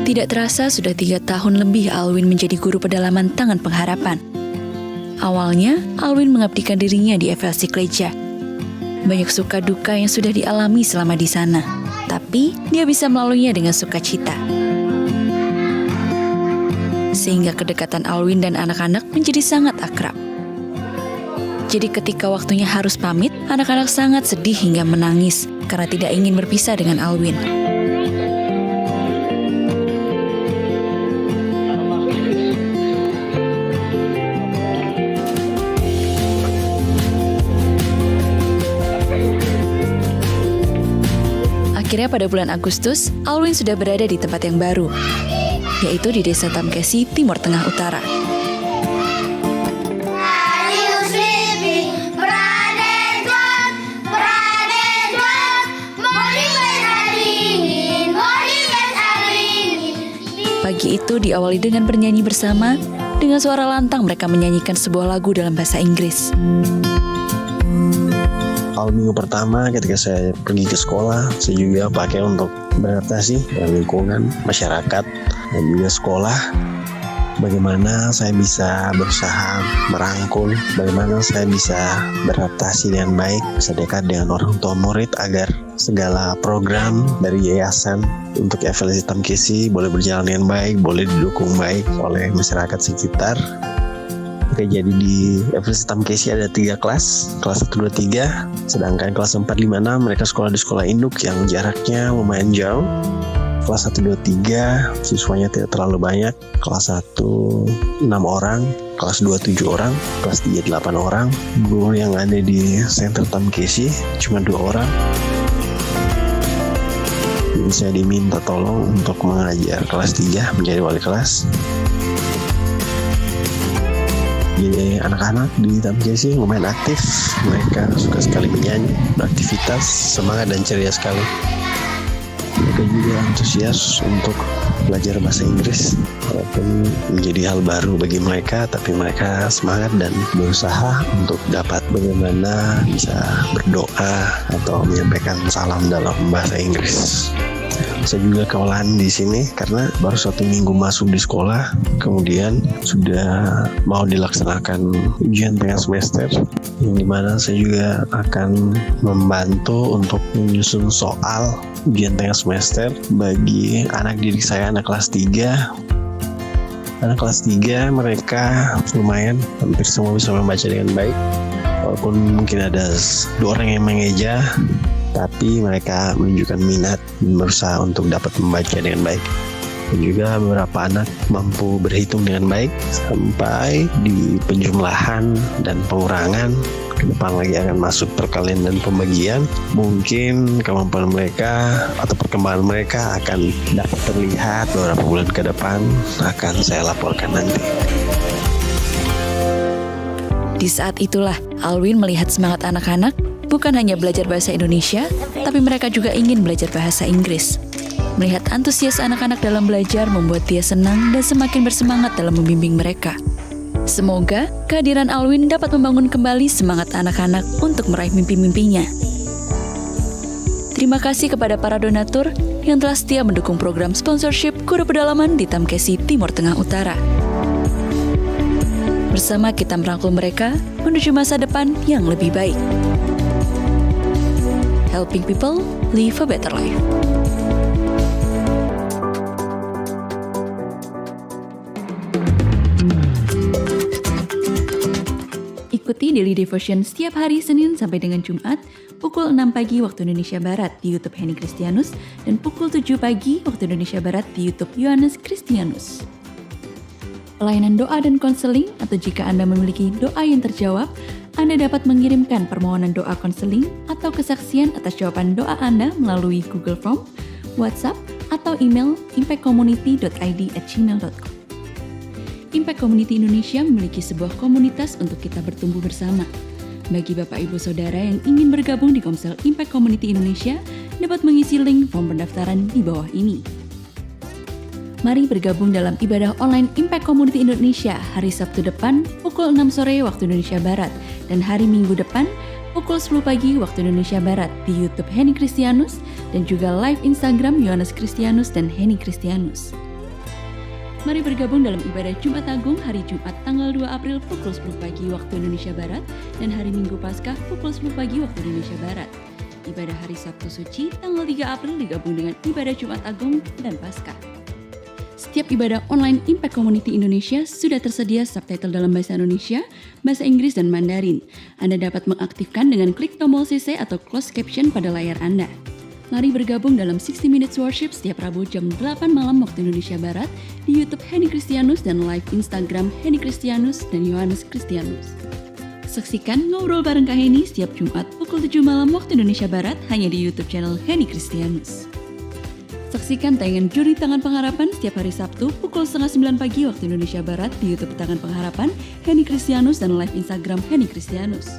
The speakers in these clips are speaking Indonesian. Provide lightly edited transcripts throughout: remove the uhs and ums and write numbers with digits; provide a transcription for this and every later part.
Tidak terasa sudah 3 tahun lebih Alwin menjadi guru pedalaman Tangan Pengharapan. Awalnya, Alwin mengabdikan dirinya di FLC Kleja. Banyak suka duka yang sudah dialami selama di sana, tapi dia bisa melaluinya dengan sukacita. Sehingga kedekatan Alwin dan anak-anak menjadi sangat akrab. Jadi ketika waktunya harus pamit, anak-anak sangat sedih hingga menangis karena tidak ingin berpisah dengan Alwin. Akhirnya pada bulan Agustus, Alwin sudah berada di tempat yang baru, yaitu di Desa Tamkesi, Timur Tengah Utara. Pagi itu diawali dengan bernyanyi bersama. Dengan suara lantang mereka menyanyikan sebuah lagu dalam bahasa Inggris. Awal minggu pertama ketika saya pergi ke sekolah, saya juga pakai untuk beradaptasi dengan lingkungan, masyarakat, dan juga sekolah. Bagaimana saya bisa berusaha merangkul, bagaimana saya bisa beradaptasi dengan baik, bisa dekat dengan orang tua murid agar segala program dari yayasan untuk FLC Tamkesi boleh berjalan dengan baik, boleh didukung baik oleh masyarakat sekitar. Oke, jadi di FLC Tamkesi ada 3 kelas 1, 2, 3. Sedangkan kelas 4, 5, 6 mereka sekolah di sekolah induk yang jaraknya lumayan jauh. Kelas 1, 2, 3 siswanya tidak terlalu banyak. Kelas 1 6 orang, kelas 2 7 orang, kelas 3 8 orang. Guru yang ada di Center Tamkesi cuma 2 orang. Jadi saya diminta tolong untuk mengajar kelas 3 menjadi wali kelas. Jadi anak-anak di Tamkesi lumayan aktif, mereka suka sekali menyanyi, beraktivitas, semangat dan ceria sekali. Mereka juga antusias untuk belajar bahasa Inggris, walaupun menjadi hal baru bagi mereka, tapi mereka semangat dan berusaha untuk dapat bagaimana bisa berdoa atau menyampaikan salam dalam bahasa Inggris. Saya juga kewalahan di sini karena baru 1 minggu masuk di sekolah, kemudian sudah mau dilaksanakan ujian tengah semester, yang dimana saya juga akan membantu untuk menyusun soal ujian tengah semester bagi anak didik saya, anak kelas 3. Anak kelas 3 mereka lumayan, hampir semua bisa membaca dengan baik, walaupun mungkin ada 2 orang yang mengeja, tapi mereka menunjukkan minat dan berusaha untuk dapat membaca dengan baik. Dan juga beberapa anak mampu berhitung dengan baik sampai di penjumlahan dan pengurangan. Ke depan lagi akan masuk perkalian dan pembagian. Mungkin kemampuan mereka atau perkembangan mereka akan dapat terlihat beberapa bulan ke depan, akan saya laporkan nanti. Di saat itulah Alwin melihat semangat anak-anak bukan hanya belajar bahasa Indonesia, tapi mereka juga ingin belajar bahasa Inggris. Melihat antusias anak-anak dalam belajar membuat dia senang dan semakin bersemangat dalam membimbing mereka. Semoga kehadiran Alwin dapat membangun kembali semangat anak-anak untuk meraih mimpi-mimpinya. Terima kasih kepada para donatur yang telah setia mendukung program sponsorship guru pedalaman di Tamkesi, Timur Tengah Utara. Bersama kita merangkul mereka menuju masa depan yang lebih baik. Helping people live a better life. Ikuti Daily Devotion setiap hari Senin sampai dengan Jumat pukul 6 pagi waktu Indonesia Barat di YouTube Henny Kristianus dan pukul 7 pagi waktu Indonesia Barat di YouTube Yohanes Kristianus. Pelayanan doa dan konseling, atau jika Anda memiliki doa yang terjawab, Anda dapat mengirimkan permohonan doa konseling atau kesaksian atas jawaban doa Anda melalui Google Form, WhatsApp, atau email impactcommunity.id@gmail.com. Impact Community Indonesia memiliki sebuah komunitas untuk kita bertumbuh bersama. Bagi Bapak Ibu Saudara yang ingin bergabung di Komsel Impact Community Indonesia, dapat mengisi link form pendaftaran di bawah ini. Mari bergabung dalam ibadah online Impact Community Indonesia hari Sabtu depan pukul 6 sore waktu Indonesia Barat dan hari Minggu depan pukul 10 pagi waktu Indonesia Barat di YouTube Henny Kristianus dan juga live Instagram Yohanes Kristianus dan Henny Kristianus. Mari bergabung dalam ibadah Jumat Agung hari Jumat tanggal 2 April pukul 10 pagi waktu Indonesia Barat dan hari Minggu Paskah pukul 10 pagi waktu Indonesia Barat. Ibadah hari Sabtu Suci tanggal 3 April digabung dengan ibadah Jumat Agung dan Paskah. Setiap ibadah online Impact Community Indonesia sudah tersedia subtitle dalam bahasa Indonesia, bahasa Inggris, dan Mandarin. Anda dapat mengaktifkan dengan klik tombol CC atau closed caption pada layar Anda. Mari bergabung dalam 60 Minutes Worship setiap Rabu jam 8 malam waktu Indonesia Barat di YouTube Henny Kristianus dan live Instagram Henny Kristianus dan Yohanes Kristianus. Saksikan ngobrol bareng Kak Henny setiap Jumat pukul 7 malam waktu Indonesia Barat hanya di YouTube channel Henny Kristianus. Saksikan tayangan Juri Tangan Pengharapan setiap hari Sabtu pukul 8:30 pagi waktu Indonesia Barat di YouTube Tangan Pengharapan Henny Kristianus dan live Instagram Henny Kristianus.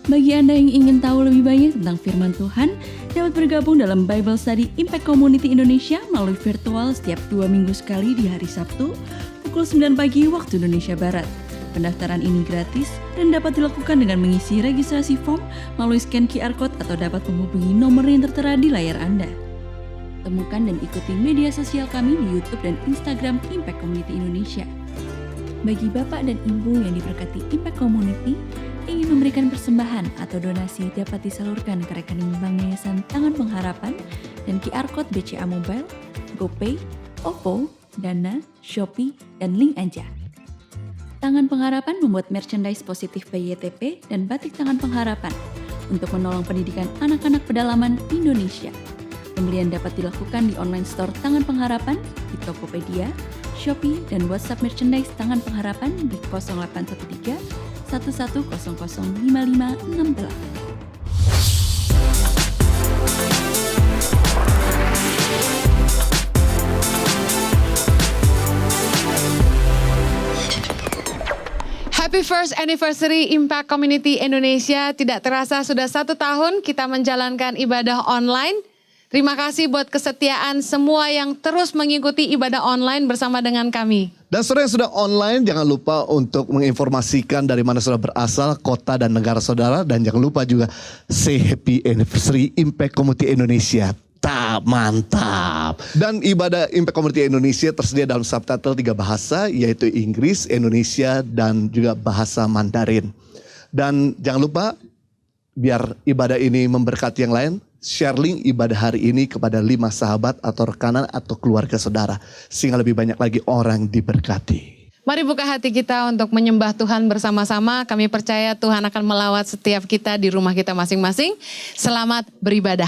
Bagi Anda yang ingin tahu lebih banyak tentang firman Tuhan, dapat bergabung dalam Bible Study Impact Community Indonesia melalui virtual setiap 2 minggu sekali di hari Sabtu pukul 9 pagi waktu Indonesia Barat. Pendaftaran ini gratis dan dapat dilakukan dengan mengisi registrasi form melalui scan QR Code atau dapat menghubungi nomor yang tertera di layar Anda. Temukan dan ikuti media sosial kami di YouTube dan Instagram Impact Community Indonesia. Bagi Bapak dan Ibu yang diberkati Impact Community, ingin memberikan persembahan atau donasi dapat disalurkan ke rekening Bank Yayasan Tangan Pengharapan dan QR Code BCA Mobile, GoPay, OVO, Dana, Shopee, dan link aja. Tangan Pengharapan membuat merchandise positif BYTP dan batik Tangan Pengharapan untuk menolong pendidikan anak-anak pedalaman Indonesia. Pembelian dapat dilakukan di online store Tangan Pengharapan, di Tokopedia, Shopee, dan WhatsApp merchandise Tangan Pengharapan di 0813 11005568. Happy first anniversary Impact Community Indonesia. Tidak terasa sudah 1 tahun kita menjalankan ibadah online. Terima kasih buat kesetiaan semua yang terus mengikuti ibadah online bersama dengan kami. Dan saudara yang sudah online, jangan lupa untuk menginformasikan dari mana saudara berasal, kota dan negara saudara. Dan jangan lupa juga say happy anniversary Impact Community Indonesia. Mantap. Dan ibadah Impact Community Indonesia tersedia dalam subtitle 3 bahasa, yaitu Inggris, Indonesia, dan juga bahasa Mandarin. Dan jangan lupa, biar ibadah ini memberkati yang lain, share link ibadah hari ini kepada 5 sahabat atau rekanan atau keluarga saudara. Sehingga lebih banyak lagi orang diberkati. Mari buka hati kita untuk menyembah Tuhan bersama-sama. Kami percaya Tuhan akan melawat setiap kita di rumah kita masing-masing. Selamat beribadah.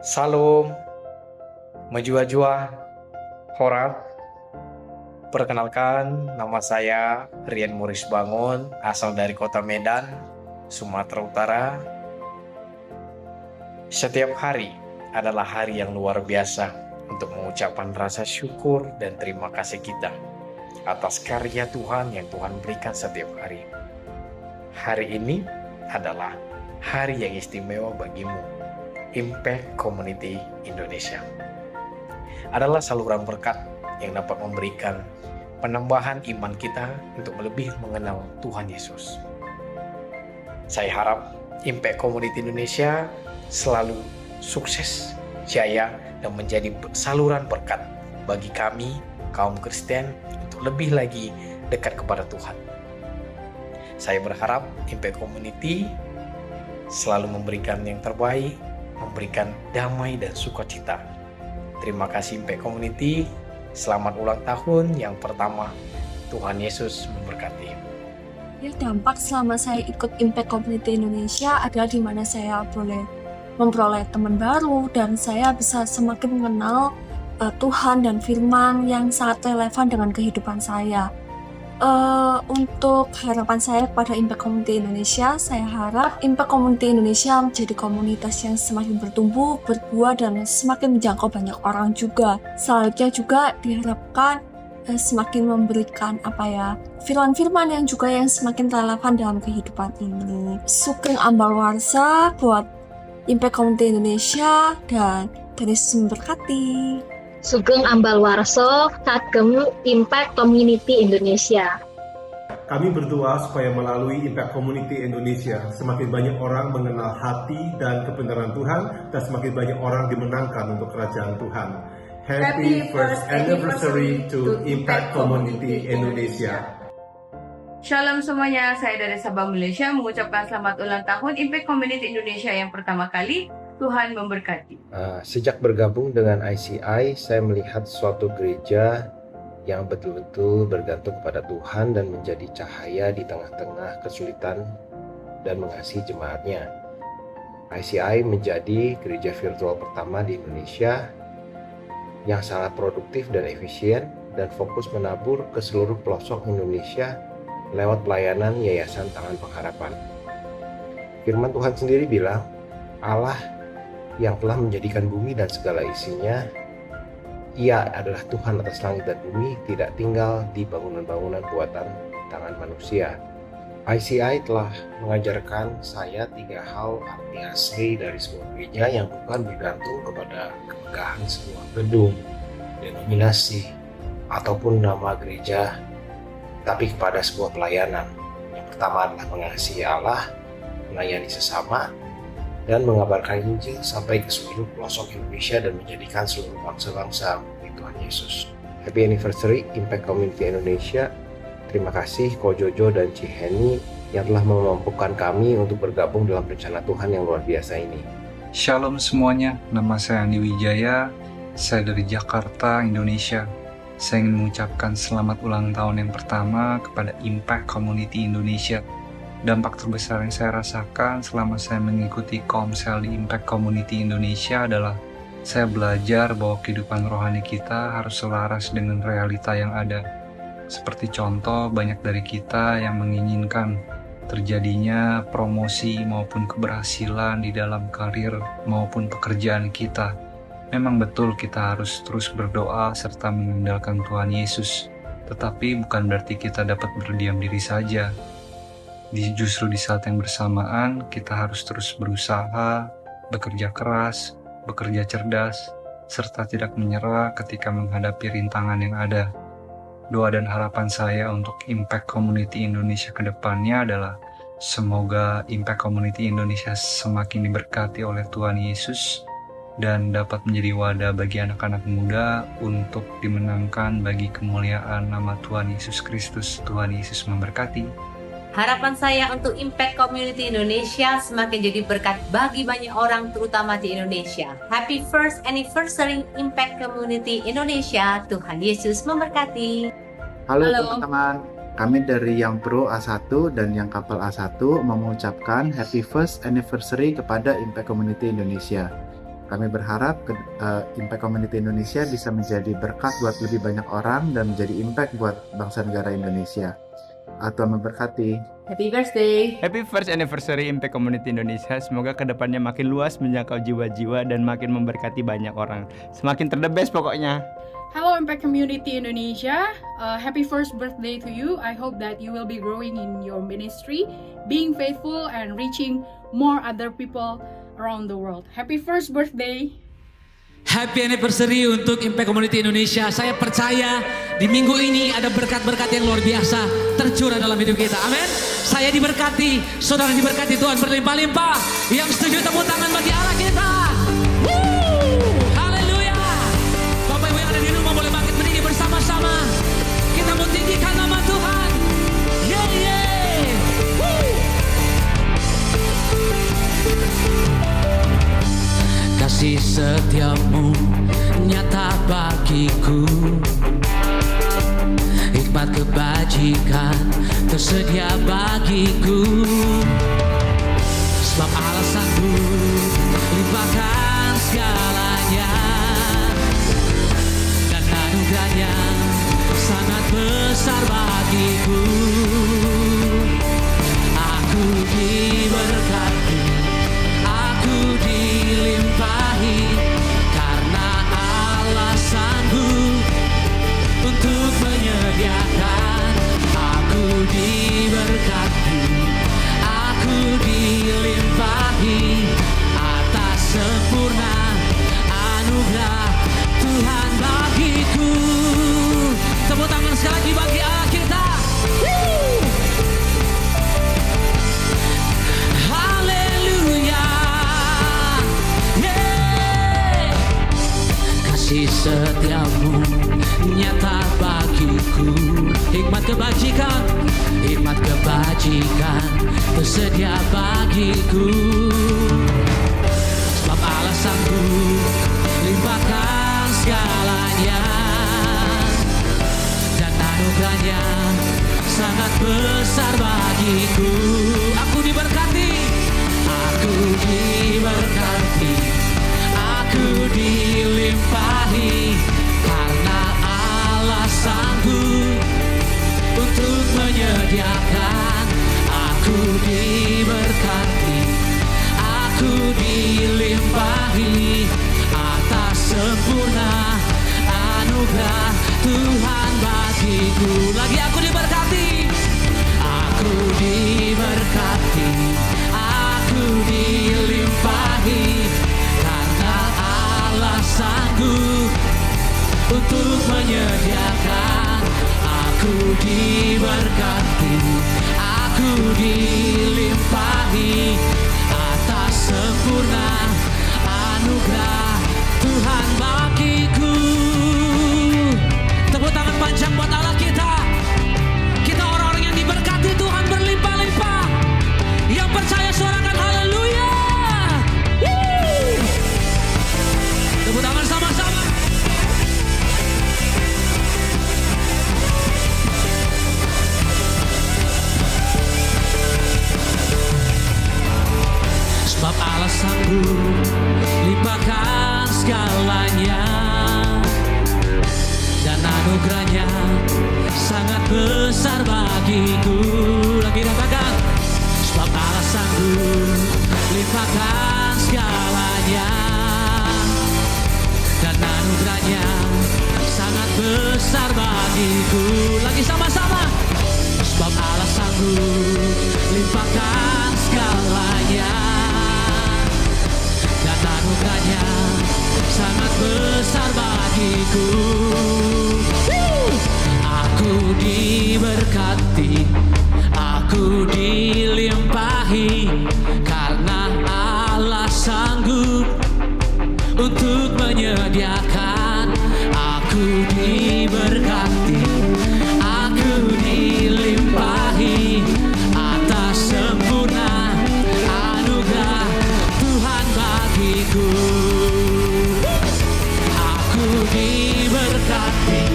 Salam, Majua-jua, Horat. Perkenalkan, nama saya Rian Moris Bangun, asal dari kota Medan, Sumatera Utara. Setiap hari adalah hari yang luar biasa untuk mengucapkan rasa syukur dan terima kasih kita atas karya Tuhan yang Tuhan berikan setiap hari. Hari ini adalah hari yang istimewa bagimu. Impact Community Indonesia adalah saluran berkat yang dapat memberikan penambahan iman kita untuk lebih mengenal Tuhan Yesus. Saya harap Impact Community Indonesia selalu sukses, jaya, dan menjadi saluran berkat bagi kami, kaum Kristen, untuk lebih lagi dekat kepada Tuhan. Saya berharap Impact Community selalu memberikan yang terbaik, memberikan damai dan sukacita. Terima kasih Impact Community, selamat ulang tahun yang pertama. Tuhan Yesus memberkati. Ya, dampak selama saya ikut Impact Community Indonesia adalah di mana saya boleh memperoleh teman baru dan saya bisa semakin mengenal Tuhan dan firman yang sangat relevan dengan kehidupan saya. Untuk harapan saya kepada Impact Community Indonesia, saya harap Impact Community Indonesia menjadi komunitas yang semakin bertumbuh, berbuah, dan semakin menjangkau banyak orang juga. Selanjutnya juga diharapkan semakin memberikan firman-firman yang juga yang semakin relevan dalam kehidupan ini. Sugeng Ambal Warsa buat Impact Community Indonesia dan Yesus memberkati. Sugeng Ambal Warso kagem Impact Community Indonesia. Kami berdoa supaya melalui Impact Community Indonesia semakin banyak orang mengenal hati dan kebenaran Tuhan dan semakin banyak orang dimenangkan untuk kerajaan Tuhan. Happy first anniversary to Impact Community Indonesia. Shalom semuanya, saya dari Sabah, Malaysia mengucapkan selamat ulang tahun Impact Community Indonesia yang pertama kali. Tuhan memberkati. Sejak bergabung dengan ICI, saya melihat suatu gereja yang betul-betul bergantung kepada Tuhan dan menjadi cahaya di tengah-tengah kesulitan dan mengasihi jemaatnya. ICI menjadi gereja virtual pertama di Indonesia yang sangat produktif dan efisien dan fokus menabur ke seluruh pelosok Indonesia lewat pelayanan Yayasan Tangan Pengharapan. Firman Tuhan sendiri bilang, Allah yang telah menjadikan bumi dan segala isinya, Ia adalah Tuhan atas langit dan bumi, tidak tinggal di bangunan-bangunan buatan tangan manusia. ICI telah mengajarkan saya 3 hal arti asli dari sebuah gereja yang bukan bergantung kepada kemegahan sebuah gedung, denominasi, ataupun nama gereja, tapi kepada sebuah pelayanan. Yang pertama adalah mengasihi Allah, melayani sesama, dan mengabarkan Injil sampai ke seluruh pelosok Indonesia dan menjadikan seluruh bangsa-bangsa mengenai Tuhan Yesus. Happy anniversary Impact Community Indonesia. Terima kasih Ko Jojo dan Ci Heni yang telah memampukan kami untuk bergabung dalam rencana Tuhan yang luar biasa ini. Shalom semuanya, nama saya Andi Wijaya, saya dari Jakarta, Indonesia. Saya ingin mengucapkan selamat ulang tahun yang pertama kepada Impact Community Indonesia. Dampak terbesar yang saya rasakan selama saya mengikuti Komsel di Impact Community Indonesia adalah saya belajar bahwa kehidupan rohani kita harus selaras dengan realita yang ada. Seperti contoh, banyak dari kita yang menginginkan terjadinya promosi maupun keberhasilan di dalam karir maupun pekerjaan kita. Memang betul kita harus terus berdoa serta mengandalkan Tuhan Yesus, tetapi bukan berarti kita dapat berdiam diri saja. Justru di saat yang bersamaan, kita harus terus berusaha, bekerja keras, bekerja cerdas, serta tidak menyerah ketika menghadapi rintangan yang ada. Doa dan harapan saya untuk Impact Community Indonesia ke depannya adalah semoga Impact Community Indonesia semakin diberkati oleh Tuhan Yesus dan dapat menjadi wadah bagi anak-anak muda untuk dimenangkan bagi kemuliaan nama Tuhan Yesus Kristus. Tuhan Yesus memberkati. Harapan saya untuk Impact Community Indonesia semakin jadi berkat bagi banyak orang, terutama di Indonesia. Happy first anniversary Impact Community Indonesia. Tuhan Yesus memberkati. Halo teman-teman, kami dari Yang Pro A1 dan Yang Kapal A1 mengucapkan happy first anniversary kepada Impact Community Indonesia. Kami berharap Impact Community Indonesia bisa menjadi berkat buat lebih banyak orang dan menjadi impact buat bangsa negara Indonesia. Tuhan memberkati. Happy birthday. Happy first anniversary Impact Community Indonesia. Semoga kedepannya makin luas, menjangkau jiwa-jiwa dan makin memberkati banyak orang. Semakin terdebes pokoknya. Hello Impact Community Indonesia. Happy first birthday to you. I hope that you will be growing in your ministry, being faithful and reaching more other people around the world. Happy first birthday. Happy anniversary untuk Impact Community Indonesia. Saya percaya di minggu ini ada berkat-berkat yang luar biasa tercurah dalam hidup kita. Amin. Saya diberkati, saudara diberkati, Tuhan berlimpah-limpah. Yang setuju tepuk tangan bagi Allah kita. Haleluya. Bapak Ibu yang ada di rumah boleh bangkit berdiri bersama-sama. Kita mau tinggikan nama Tuhan. Kasih setiamu nyata bagiku, hikmat kebajikan tersedia bagiku. Sebab Allah sanggup limpahkan segalanya, dan anugerahnya sangat besar bagiku. Aku diberkati, aku dilimpahi, karena Allah sanggup untuk menyediakan. Aku diberkati, aku dilimpahi, setiamu nyata bagiku. Hikmat kebajikan tersedia bagiku. Sebab Allah sanggup limpahkan segalanya, dan anugerahnya sangat besar bagiku. Aku diberkati, aku dilimpahi, karena Allah sanggup untuk menyediakan. Aku diberkati, aku dilimpahi atas sempurna anugerah Tuhan bagiku. Lagi aku diberkati, aku diberkati, aku dilimpahi, karena Allah sanggup untuk menyediakan. Aku diberkati, aku dilimpahi atas sempurna anugerah Tuhan bagiku. Tepuk tangan panjang buat Allah kita. Kita orang-orang yang diberkati Tuhan berlimpah-limpah. Yang percaya suarakan haleluya. Tepuk tangan sama-sama. Sebab Allah sanggup limpahkan segalanya, dan anugerahnya sangat besar bagiku. Lagi katakan, sebab Allah sanggup limpahkan segalanya, dan anugerahnya sangat besar bagiku. Lagi sama-sama. Sebab Allah sanggup limpahkan segalanya, dan anugerahnya sangat besar bagiku. Aku diberkati, aku dilimpahi, karena Allah sanggup untuk menyediakan. Aku diberkati, aku dilimpahi atas sempurna anugerah Tuhan bagiku. Aku diberkati,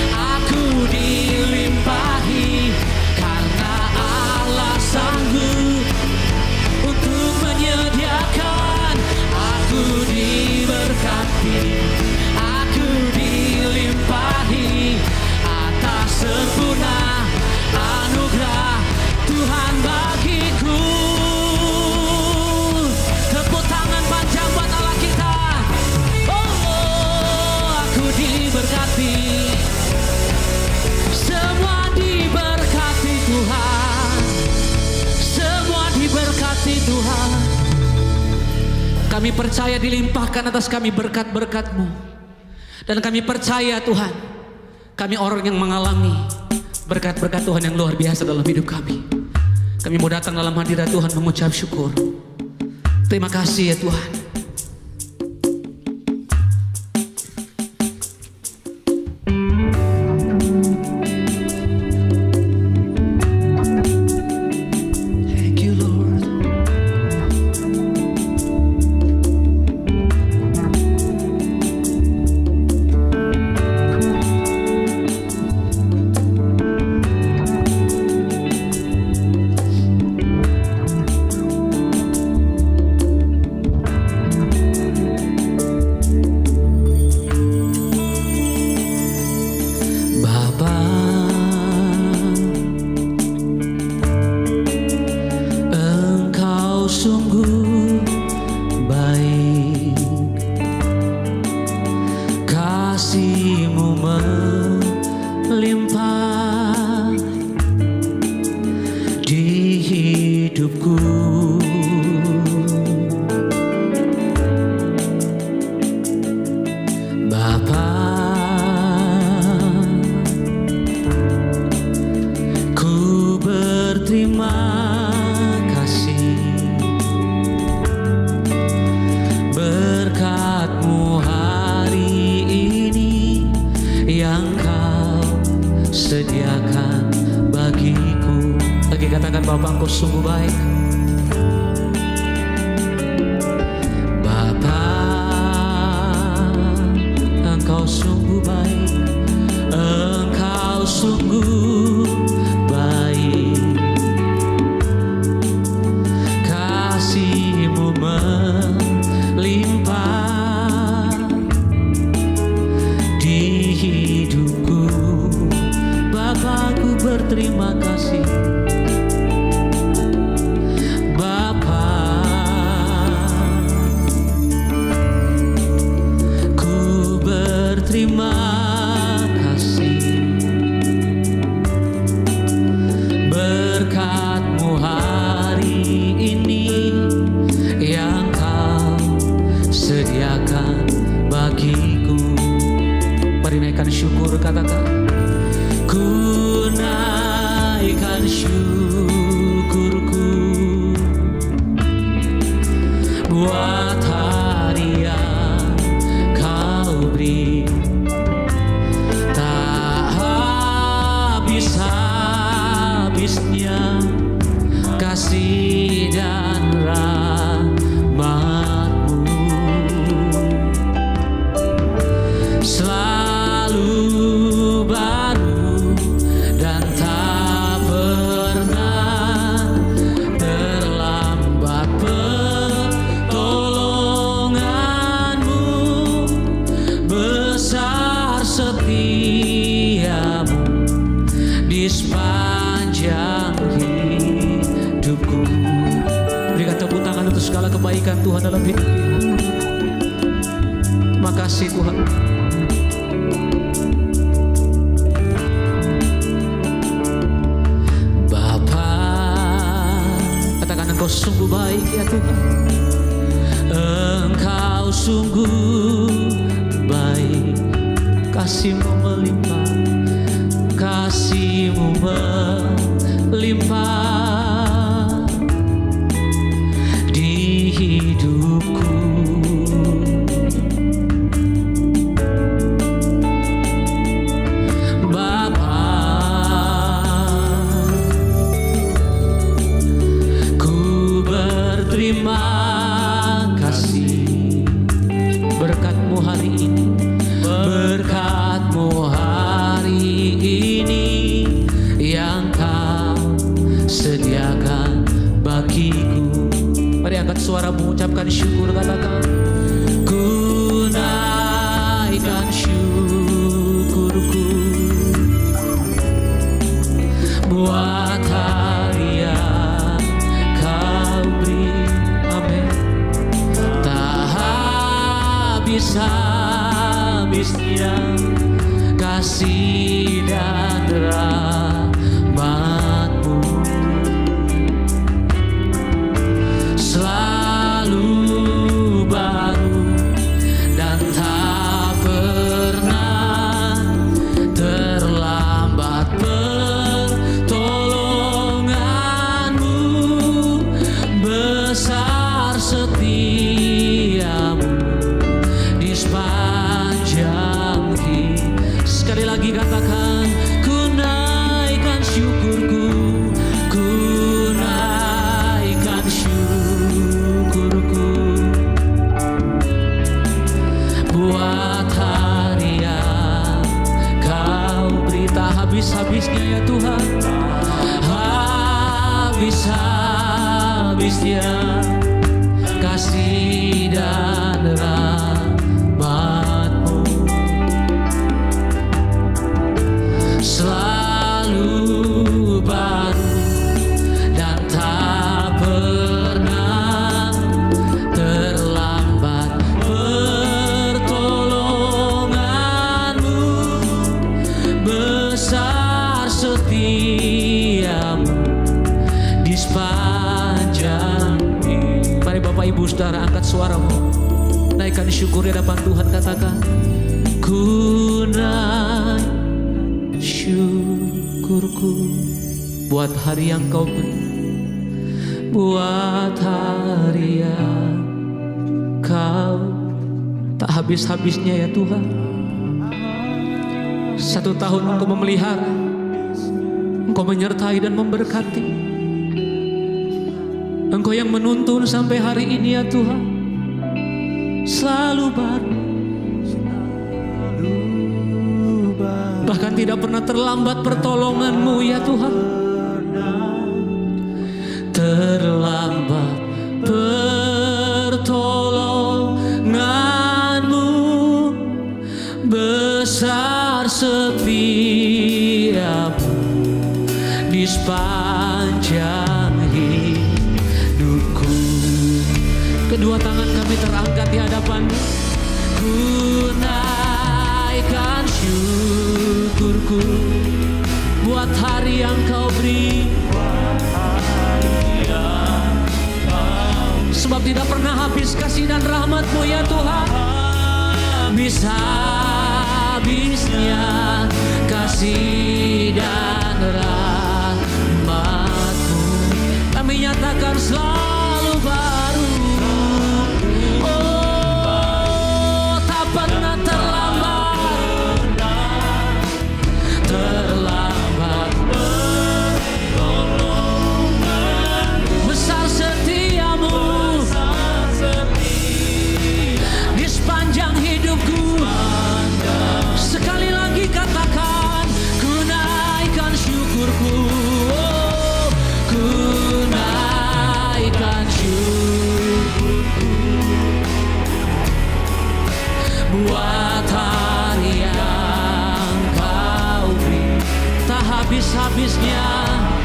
aku dilimpahi, karena Allah sanggup untuk menyediakan. Aku diberkati, aku dilimpahi atas sempurna anugerah Tuhan bagiku. Tepuk tangan panjang buat Allah kita. Oh, aku diberkati, semua diberkati Tuhan, semua diberkati Tuhan. Kami percaya dilimpahkan atas kami berkat-berkat-Mu, dan kami percaya Tuhan, kami orang yang mengalami berkat-berkat Tuhan yang luar biasa dalam hidup kami. Kami mau datang dalam hadirat Tuhan mengucap syukur. Terima kasih ya Tuhan. Bapa, Engkau sungguh baik. Bapa, Engkau sungguh baik. Engkau sungguh baik. Kasih-Mu melimpah di hidupku. Bapakku berterima kasih. Bapa, ku berterima kasih. Berkat-Mu hari ini yang Kau sediakan bagiku. Mari naikkan syukur, katakan. Ku naikkan syukurku buat hari yang Kau beri. Tak habis-habisnya kasih dan rahmat-Mu. Selalu baru dan tak pernah terlambat pertolongan-Mu. Besar setia-Mu di sepanjang hidupku. Berikan tepuk tangan untuk segala kebaikan Tuhan dalam hidup kita. Terima kasih Tuhan. Bapa, katakan Engkau sungguh baik ya Tuhan. Engkau sungguh baik. Kasih-Mu melimpah. Kasih-Mu melimpah di hidupku. Bapa, ku berterima kasih. Berkat-Mu hari ini, berkat-Mu hari ini yang Kau sediakan bagiku. Mari angkat suara mengucapkan syukur, katakan. Ku naikkan syukurku buat hari yang Kau beri. Amin. Tak habis-habisnya kasih dan rahmat-Mu. Selalu baru dan tak pernah terlambat pertolongan-Mu. Besar setia-Mu di sepanjang hidup. Sekali lagi katakan, ku naikkan syukurku, ku naikkan syukurku buat hari yang Kau beri. Tak habis-habisnya ya Tuhan, habis-habisnya kasih dan rahmat-Mu. Selalu baru dan tak pernah terlambat pertolongan-Mu. Besar setia-Mu di sepanjang hidup. Mari Bapak Ibu Saudara angkat suaramu, naikkan syukur di hadapan Tuhan, katakan. Ku naik syukurku buat hari yang Kau beri, buat hari yang Kau. Tak habis-habisnya ya Tuhan. 1 tahun Engkau memelihara, Engkau menyertai dan memberkati. Engkau yang menuntun sampai hari ini ya Tuhan, selalu baru, bahkan tidak pernah terlambat pertolongan-Mu ya Tuhan. Terlambat pertolongan-Mu, besar setiap-Mu di sepanjang hidupku. Kedua tangan kami terangkat di hadapan-Mu, ku naikkan syukurku buat hari yang Kau beri. Sebab tidak pernah habis kasih dan rahmat-Mu ya Tuhan. Habis-habisnya kasih dan rahmat-Mu, kami nyatakan selalu baru. Oh, tak pernah terlambat, terlambat pertolongan, besar setia-Mu di sepanjang hidupku. Sekali lagi katakan, ku naikkan syukurku, oh, ku naikkan syukurku buat hari yang Kau beri. Tak habis-habisnya,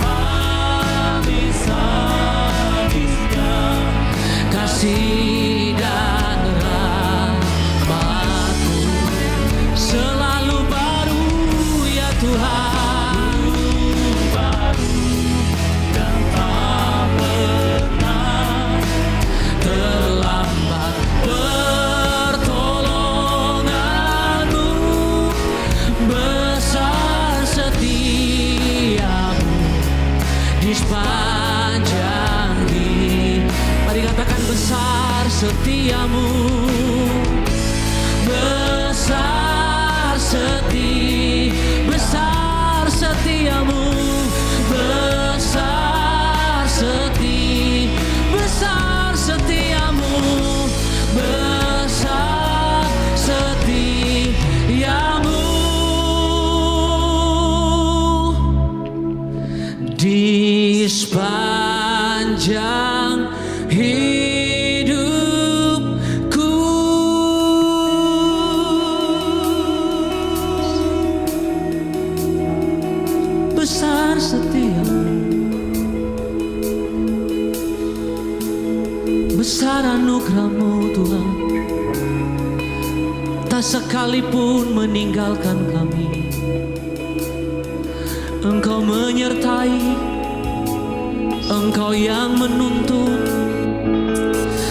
habis-habisnya kasih dan rahmat-Mu, selalu baru ya Tuhan, baru dan tak pernah terlambat pertolongan-Mu, besar setia-Mu di sepanjang hidup. Mari katakan, besar setia-Mu, besar setiamu, besar setiamu, besar setiamu di sepanjang hidupku. Besar setiamu, besar anugerah-Mu Tuhan, tak sekalipun meninggalkan kami. Engkau menyertai, Engkau yang menuntun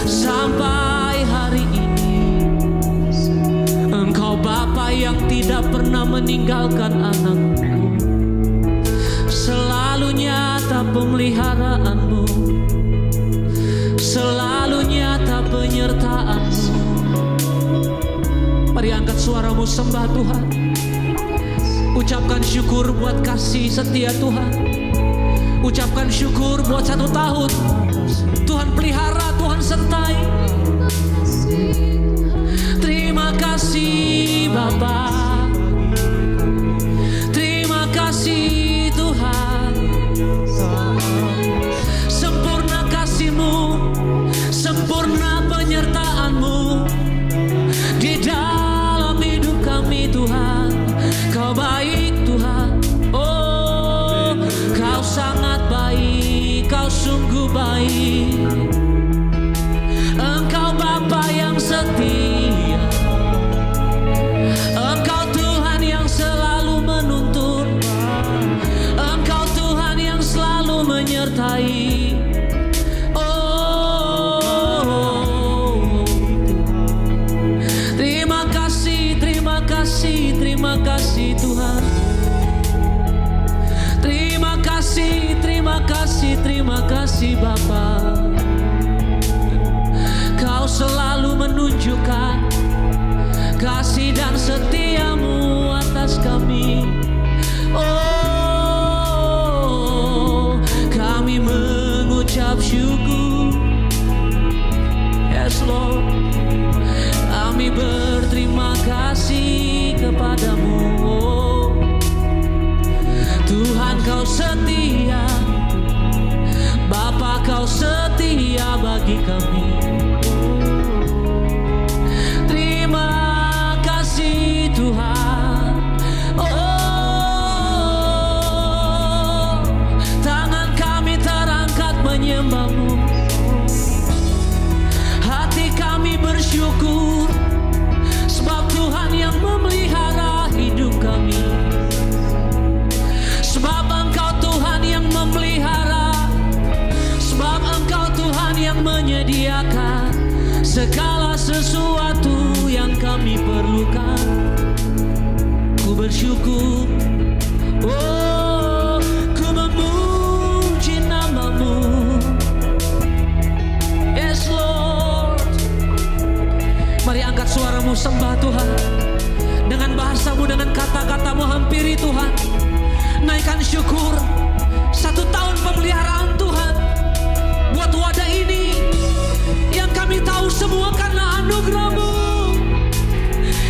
sampai hari ini. Engkau Bapa yang tidak pernah meninggalkan anak-Mu. Selalu nyata pemeliharaanmu, selalu nyata penyertaanmu. Mari angkat suaramu sembah Tuhan. Ucapkan syukur buat kasih setia Tuhan. Ucapkan syukur buat 1 tahun Tuhan pelihara, Tuhan sertai. Terima kasih Bapa, terima kasih Tuhan. Sempurna kasih-Mu, sempurna penyertaan-Mu di dalam hidup kami Tuhan. Kau baik Tuhan, oh Kau sangat baik, Kau sungguh baik. Engkau Bapa yang setia, Engkau Tuhan yang selalu menuntun, Engkau Tuhan yang selalu menyertai. Oh, terima kasih, terima kasih, terima kasih Tuhan. Terima kasih, terima kasih, terima kasih Bapa. Kau selalu menunjukkan kasih dan setia-Mu atas kami. Oh, kami mengucap syukur. Lord. Kami berterima kasih kepadamu, oh. Tuhan kau setia, Bapa kau setia bagi kami. Terima kasih Tuhan, oh. Tangan kami terangkat menyembah-Mu, hati kami bersyukur sebab Tuhan yang memelihara hidup kami. Sebab Engkau Tuhan yang memelihara, sebab Engkau Tuhan yang menyediakan segala sesuatu yang kami perlukan. Ku bersyukur, oh, ku memuji nama-Mu. Yes Lord. Mari angkat suaramu sembah Tuhan. Dengan bahasamu, dengan kata-katamu hampiri Tuhan. Naikkan syukur 1 tahun pemeliharaan Tuhan buat wadah ini, yang kami tahu semua karena anugerah-Mu,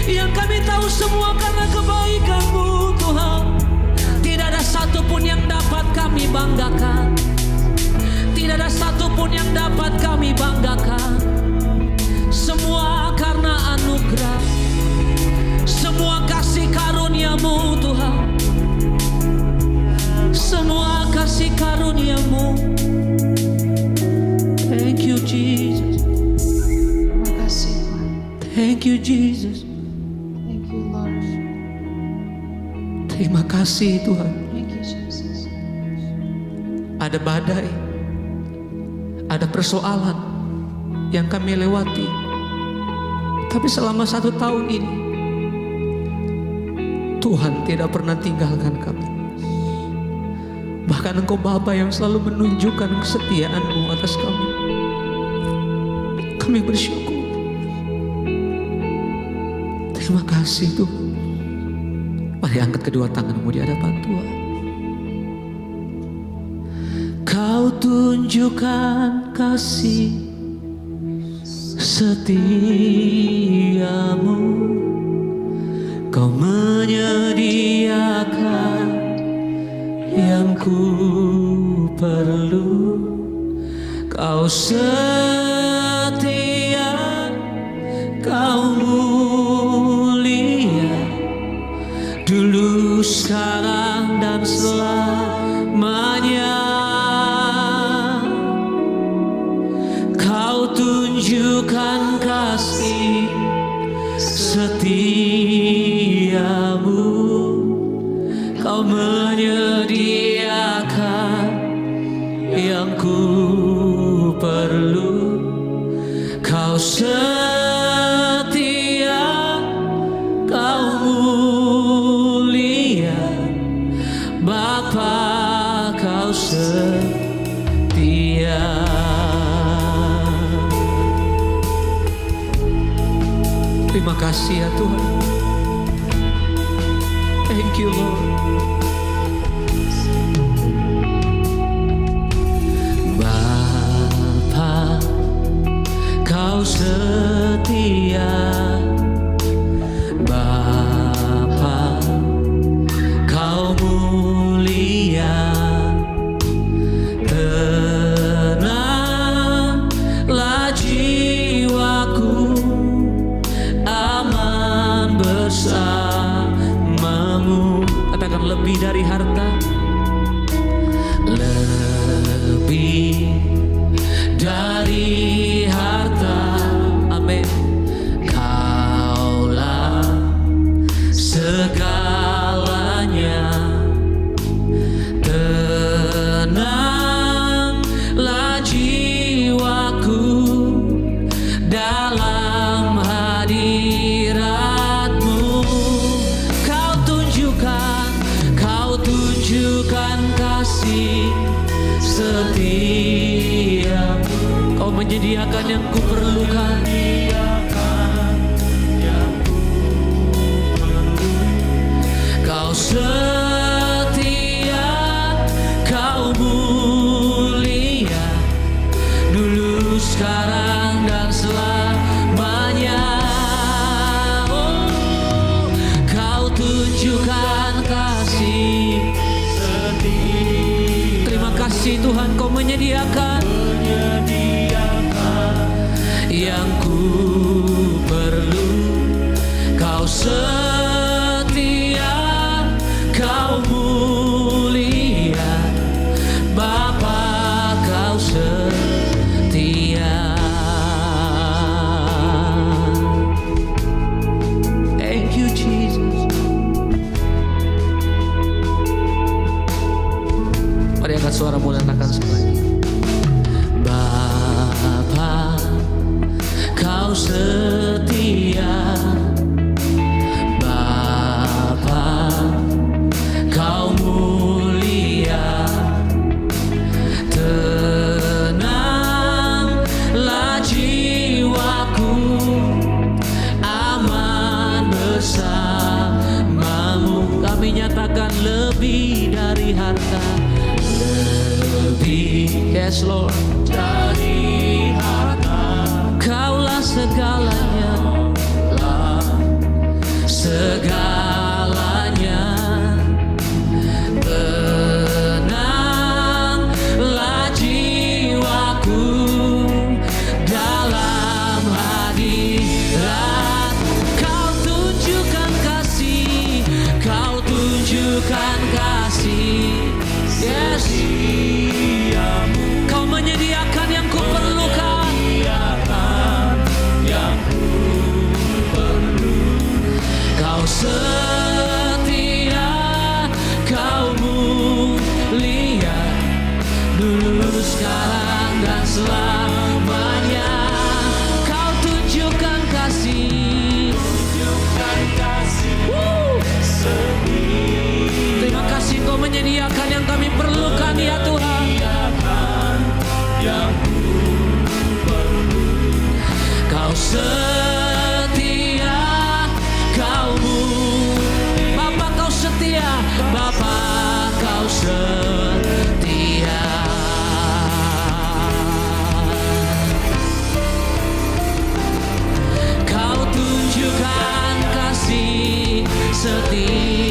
yang kami tahu semua karena kebaikan-Mu Tuhan. Tidak ada satupun yang dapat kami banggakan, tidak ada satupun yang dapat kami banggakan. Semua karena anugerah, semua kasih karunia-Mu Tuhan, semua kasih karunia-Mu. Thank you Jesus. Terima kasih Tuhan. Thank you Jesus. Thank you Lord. Terima kasih Tuhan. Thank you Jesus. Ada badai, ada persoalan yang kami lewati, tapi selama 1 tahun ini Tuhan tidak pernah tinggalkan kami. Bahkan Engkau Bapa yang selalu menunjukkan kesetiaan-Mu atas kami. Kami bersyukur. Terima kasih Tuhan. Mari angkat kedua tanganmu di hadapan Tuhan. Kau tunjukkan kasih setiamu, Kau menyediakan yang ku perlu. Kau setia, Kau mulia, dulu, sekarang, dan selamanya. Kau tunjukkan kasih setiamu, Kau menyediakan yang ku perlu. Kau setia, Kau mulia, Bapa Kau setia. Terima kasih ya Tuhan. Thank you Lord. Bapa Kau setia, Bapa Kau mulia, tenanglah jiwaku, aman bersamamu. Katakan lebih dari harta, lebih dari harta, amin. Kaulah segalanya, tenanglah jiwaku dalam hadirat-Mu. Kau tunjukkan kasih setia, Kau menyediakan yang kuperlukan. Kau setia, Kau mulia, dulu, sekarang, dan selamanya. lebih dari harta, lebih, yes Lord, dari harta. Kaulah segalanya, segalanya. Tenanglah jiwaku dalam hadirat. Kau tunjukkan kasih, kau tunjukkan kasih, yes. Kau menyediakan yang ku perlukan, yang ku perlu. Kau setia, kau mulia, dulu, sekarang, dan selamanya. Kau tunjukkan kasih, terima kasih kau menyediakan yang kami perlukan ya Tuhan. Yang ku perlu. Kau setia, kau mulia. Bapa kau setia, Bapa kau setia. Kau tunjukkan kasih setiamu,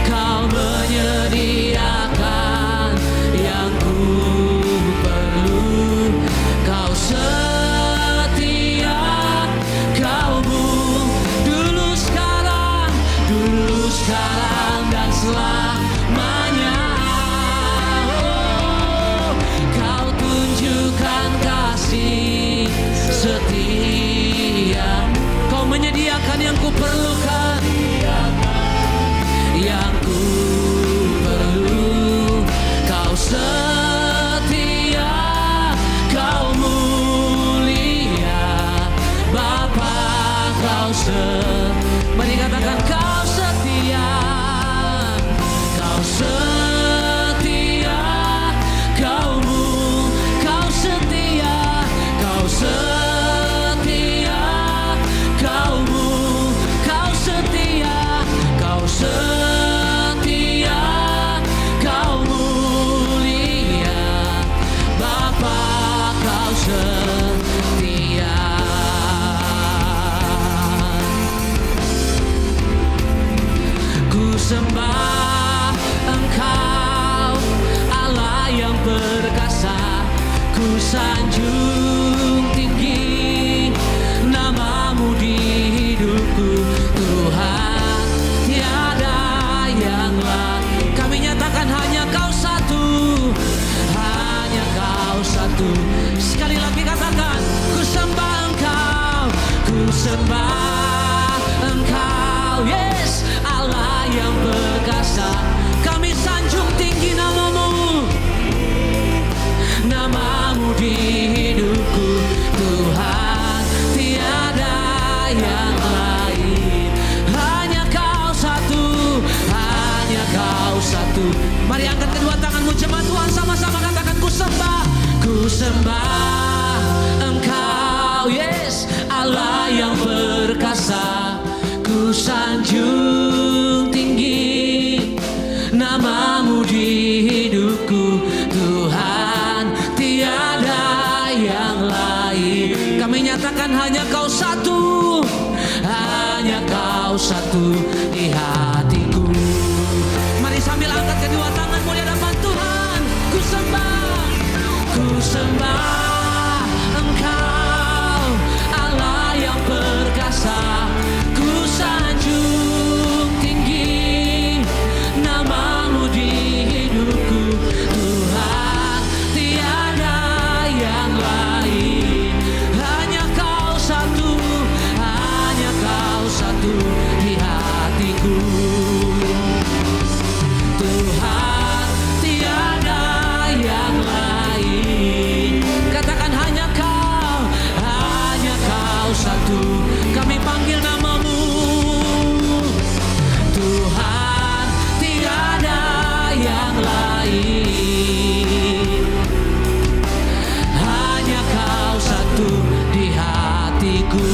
kau menyediakan yang ku perlu. Kau setia, kau dulu, sekarang, dan selamanya. Oh, kau tunjukkan kasih setia, kau menyediakan yang ku perlukan, yang ku perlu. Kau setia, kau mulia, Bapa kau setia. Mari katakan kau setia, kau setia, kau setia, kau setia, kau setia, kau setia, kau mulia, Bapa kau setia. Ku sembah Engkau, Allah yang perkasa. Ku sanjung tinggi namamu di hidupku, Tuhan, tiada yang lain. Kami nyatakan hanya Kau satu, hanya Kau satu. Sekali lagi katakan, ku sembah Engkau, ku sembah Engkau, yes, Allah yang perkasa. Kami sanjung tinggi namamu, namamu di hidupku, Tuhan, tiada yang lain. Hanya Kau satu, hanya Kau satu. Mari angkat kedua tanganmu jemaat Tuhan, sama-sama katakan, ku sembah Engkau, yes, Allah yang perkasa. Ku sanjung tinggi namamu di hidupku, Tuhan, tiada yang lain. Kami nyatakan hanya Kau satu, hanya Kau satu di hatiku. Mari sambil angkat kedua tanganmu di hadapan Tuhan. Ku sembah Engkau, Allah yang perkasa. Ku sanjung tinggi namamu di hidupku, Tuhan, tiada yang lain. Hanya Kau satu, hanya Kau satu di hatiku, Tuhan, tiada yang lain. Katakan hanya Kau satu. Kami panggil namamu, Tuhan, tiada yang lain. Hanya Kau satu di hatiku.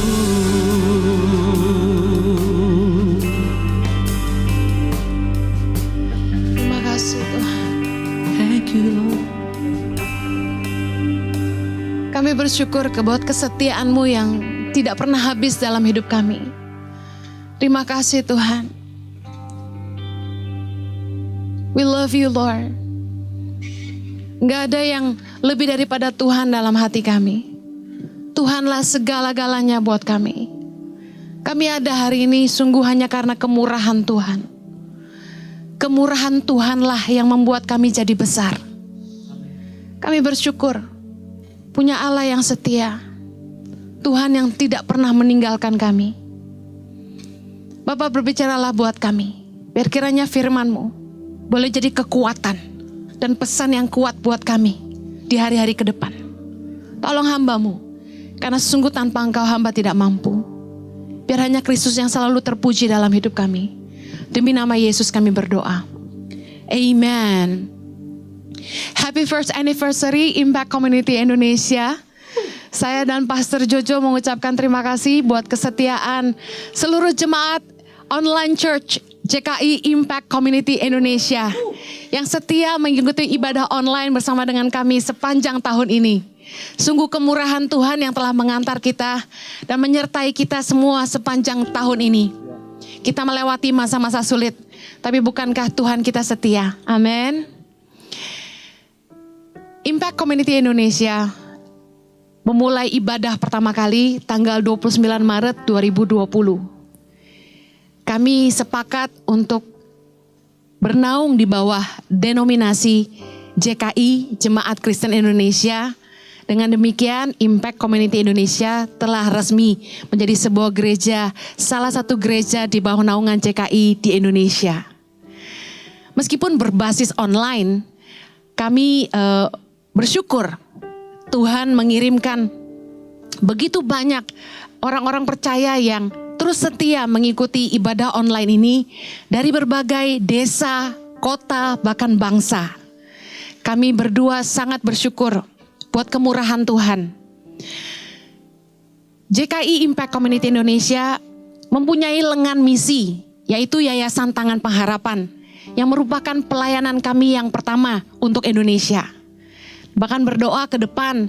bersyukur buat kesetiaan-Mu yang tidak pernah habis dalam hidup kami. Terima kasih Tuhan. We love you Lord. Gak ada yang lebih daripada Tuhan dalam hati kami. Tuhanlah segala-galanya buat kami. Kami ada hari ini sungguh hanya karena kemurahan Tuhan. Kemurahan Tuhanlah yang membuat kami jadi besar. Kami bersyukur punya Allah yang setia. Tuhan yang tidak pernah meninggalkan kami. Bapak berbicaralah buat kami. Biar kiranya firman-Mu boleh jadi kekuatan dan pesan yang kuat buat kami di hari-hari ke depan. Tolong hamba-Mu, karena sungguh tanpa Engkau hamba tidak mampu. Biar hanya Kristus yang selalu terpuji dalam hidup kami. Demi nama Yesus kami berdoa. Amen. Happy first anniversary Impact Community Indonesia. Saya dan Pastor Jojo mengucapkan terima kasih buat kesetiaan seluruh jemaat online church JKI Impact Community Indonesia yang setia mengikuti ibadah online bersama dengan kami sepanjang tahun ini. Sungguh kemurahan Tuhan yang telah mengantar kita dan menyertai kita semua sepanjang tahun ini. Kita melewati masa-masa sulit, tapi bukankah Tuhan kita setia? Amin. Impact Community Indonesia memulai ibadah pertama kali tanggal 29 Maret 2020. Kami sepakat untuk bernaung di bawah denominasi JKI, Jemaat Kristen Indonesia. Dengan demikian, Impact Community Indonesia telah resmi menjadi sebuah gereja, salah satu gereja di bawah naungan JKI di Indonesia. Meskipun berbasis online, kami bersyukur Tuhan mengirimkan begitu banyak orang-orang percaya yang terus setia mengikuti ibadah online ini dari berbagai desa, kota, bahkan bangsa. Kami berdua sangat bersyukur buat kemurahan Tuhan. JKI Impact Community Indonesia mempunyai lengan misi, yaitu Yayasan Tangan Pengharapan, yang merupakan pelayanan kami yang pertama untuk Indonesia. Bahkan berdoa ke depan,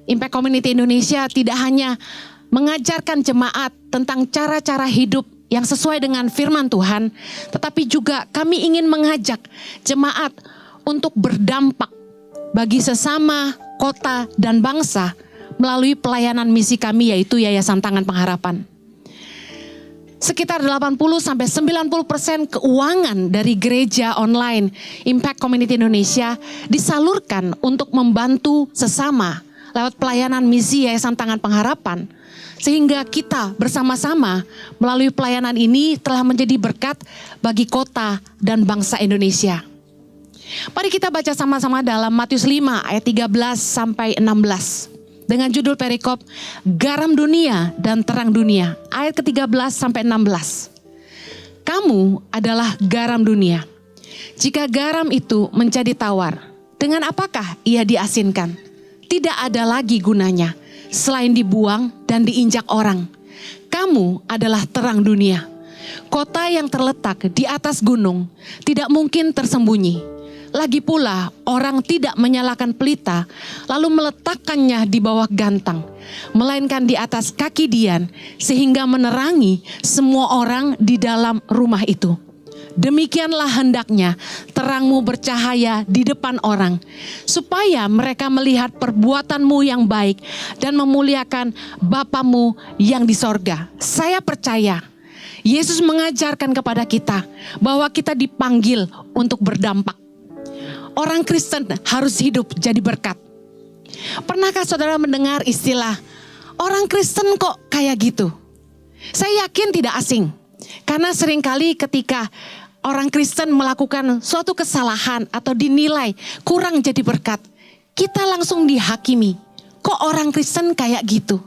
Impact Community Indonesia tidak hanya mengajarkan jemaat tentang cara-cara hidup yang sesuai dengan firman Tuhan, tetapi juga kami ingin mengajak jemaat untuk berdampak bagi sesama, kota, dan bangsa melalui pelayanan misi kami, yaitu Yayasan Tangan Pengharapan. Sekitar 80-90% keuangan dari gereja online Impact Community Indonesia disalurkan untuk membantu sesama lewat pelayanan misi Yayasan Tangan Pengharapan. Sehingga kita bersama-sama melalui pelayanan ini telah menjadi berkat bagi kota dan bangsa Indonesia. Mari kita baca sama-sama dalam Matius 5 ayat 13 sampai 16. Dengan judul perikop, Garam Dunia dan Terang Dunia, ayat ke-13 sampai 16. Kamu adalah garam dunia. Jika garam itu menjadi tawar, dengan apakah ia diasinkan? Tidak ada lagi gunanya, selain dibuang dan diinjak orang. Kamu adalah terang dunia. Kota yang terletak di atas gunung tidak mungkin tersembunyi. Lagi pula orang tidak menyalakan pelita lalu meletakkannya di bawah gantang, melainkan di atas kaki dian sehingga menerangi semua orang di dalam rumah itu. Demikianlah hendaknya terangmu bercahaya di depan orang, supaya mereka melihat perbuatanmu yang baik dan memuliakan Bapamu yang di sorga. Saya percaya Yesus mengajarkan kepada kita bahwa kita dipanggil untuk berdampak. Orang Kristen harus hidup jadi berkat. Pernahkah saudara mendengar istilah orang Kristen kok kayak gitu? Saya yakin tidak asing. Karena seringkali ketika orang Kristen melakukan suatu kesalahan atau dinilai kurang jadi berkat, kita langsung dihakimi. Kok orang Kristen kayak gitu?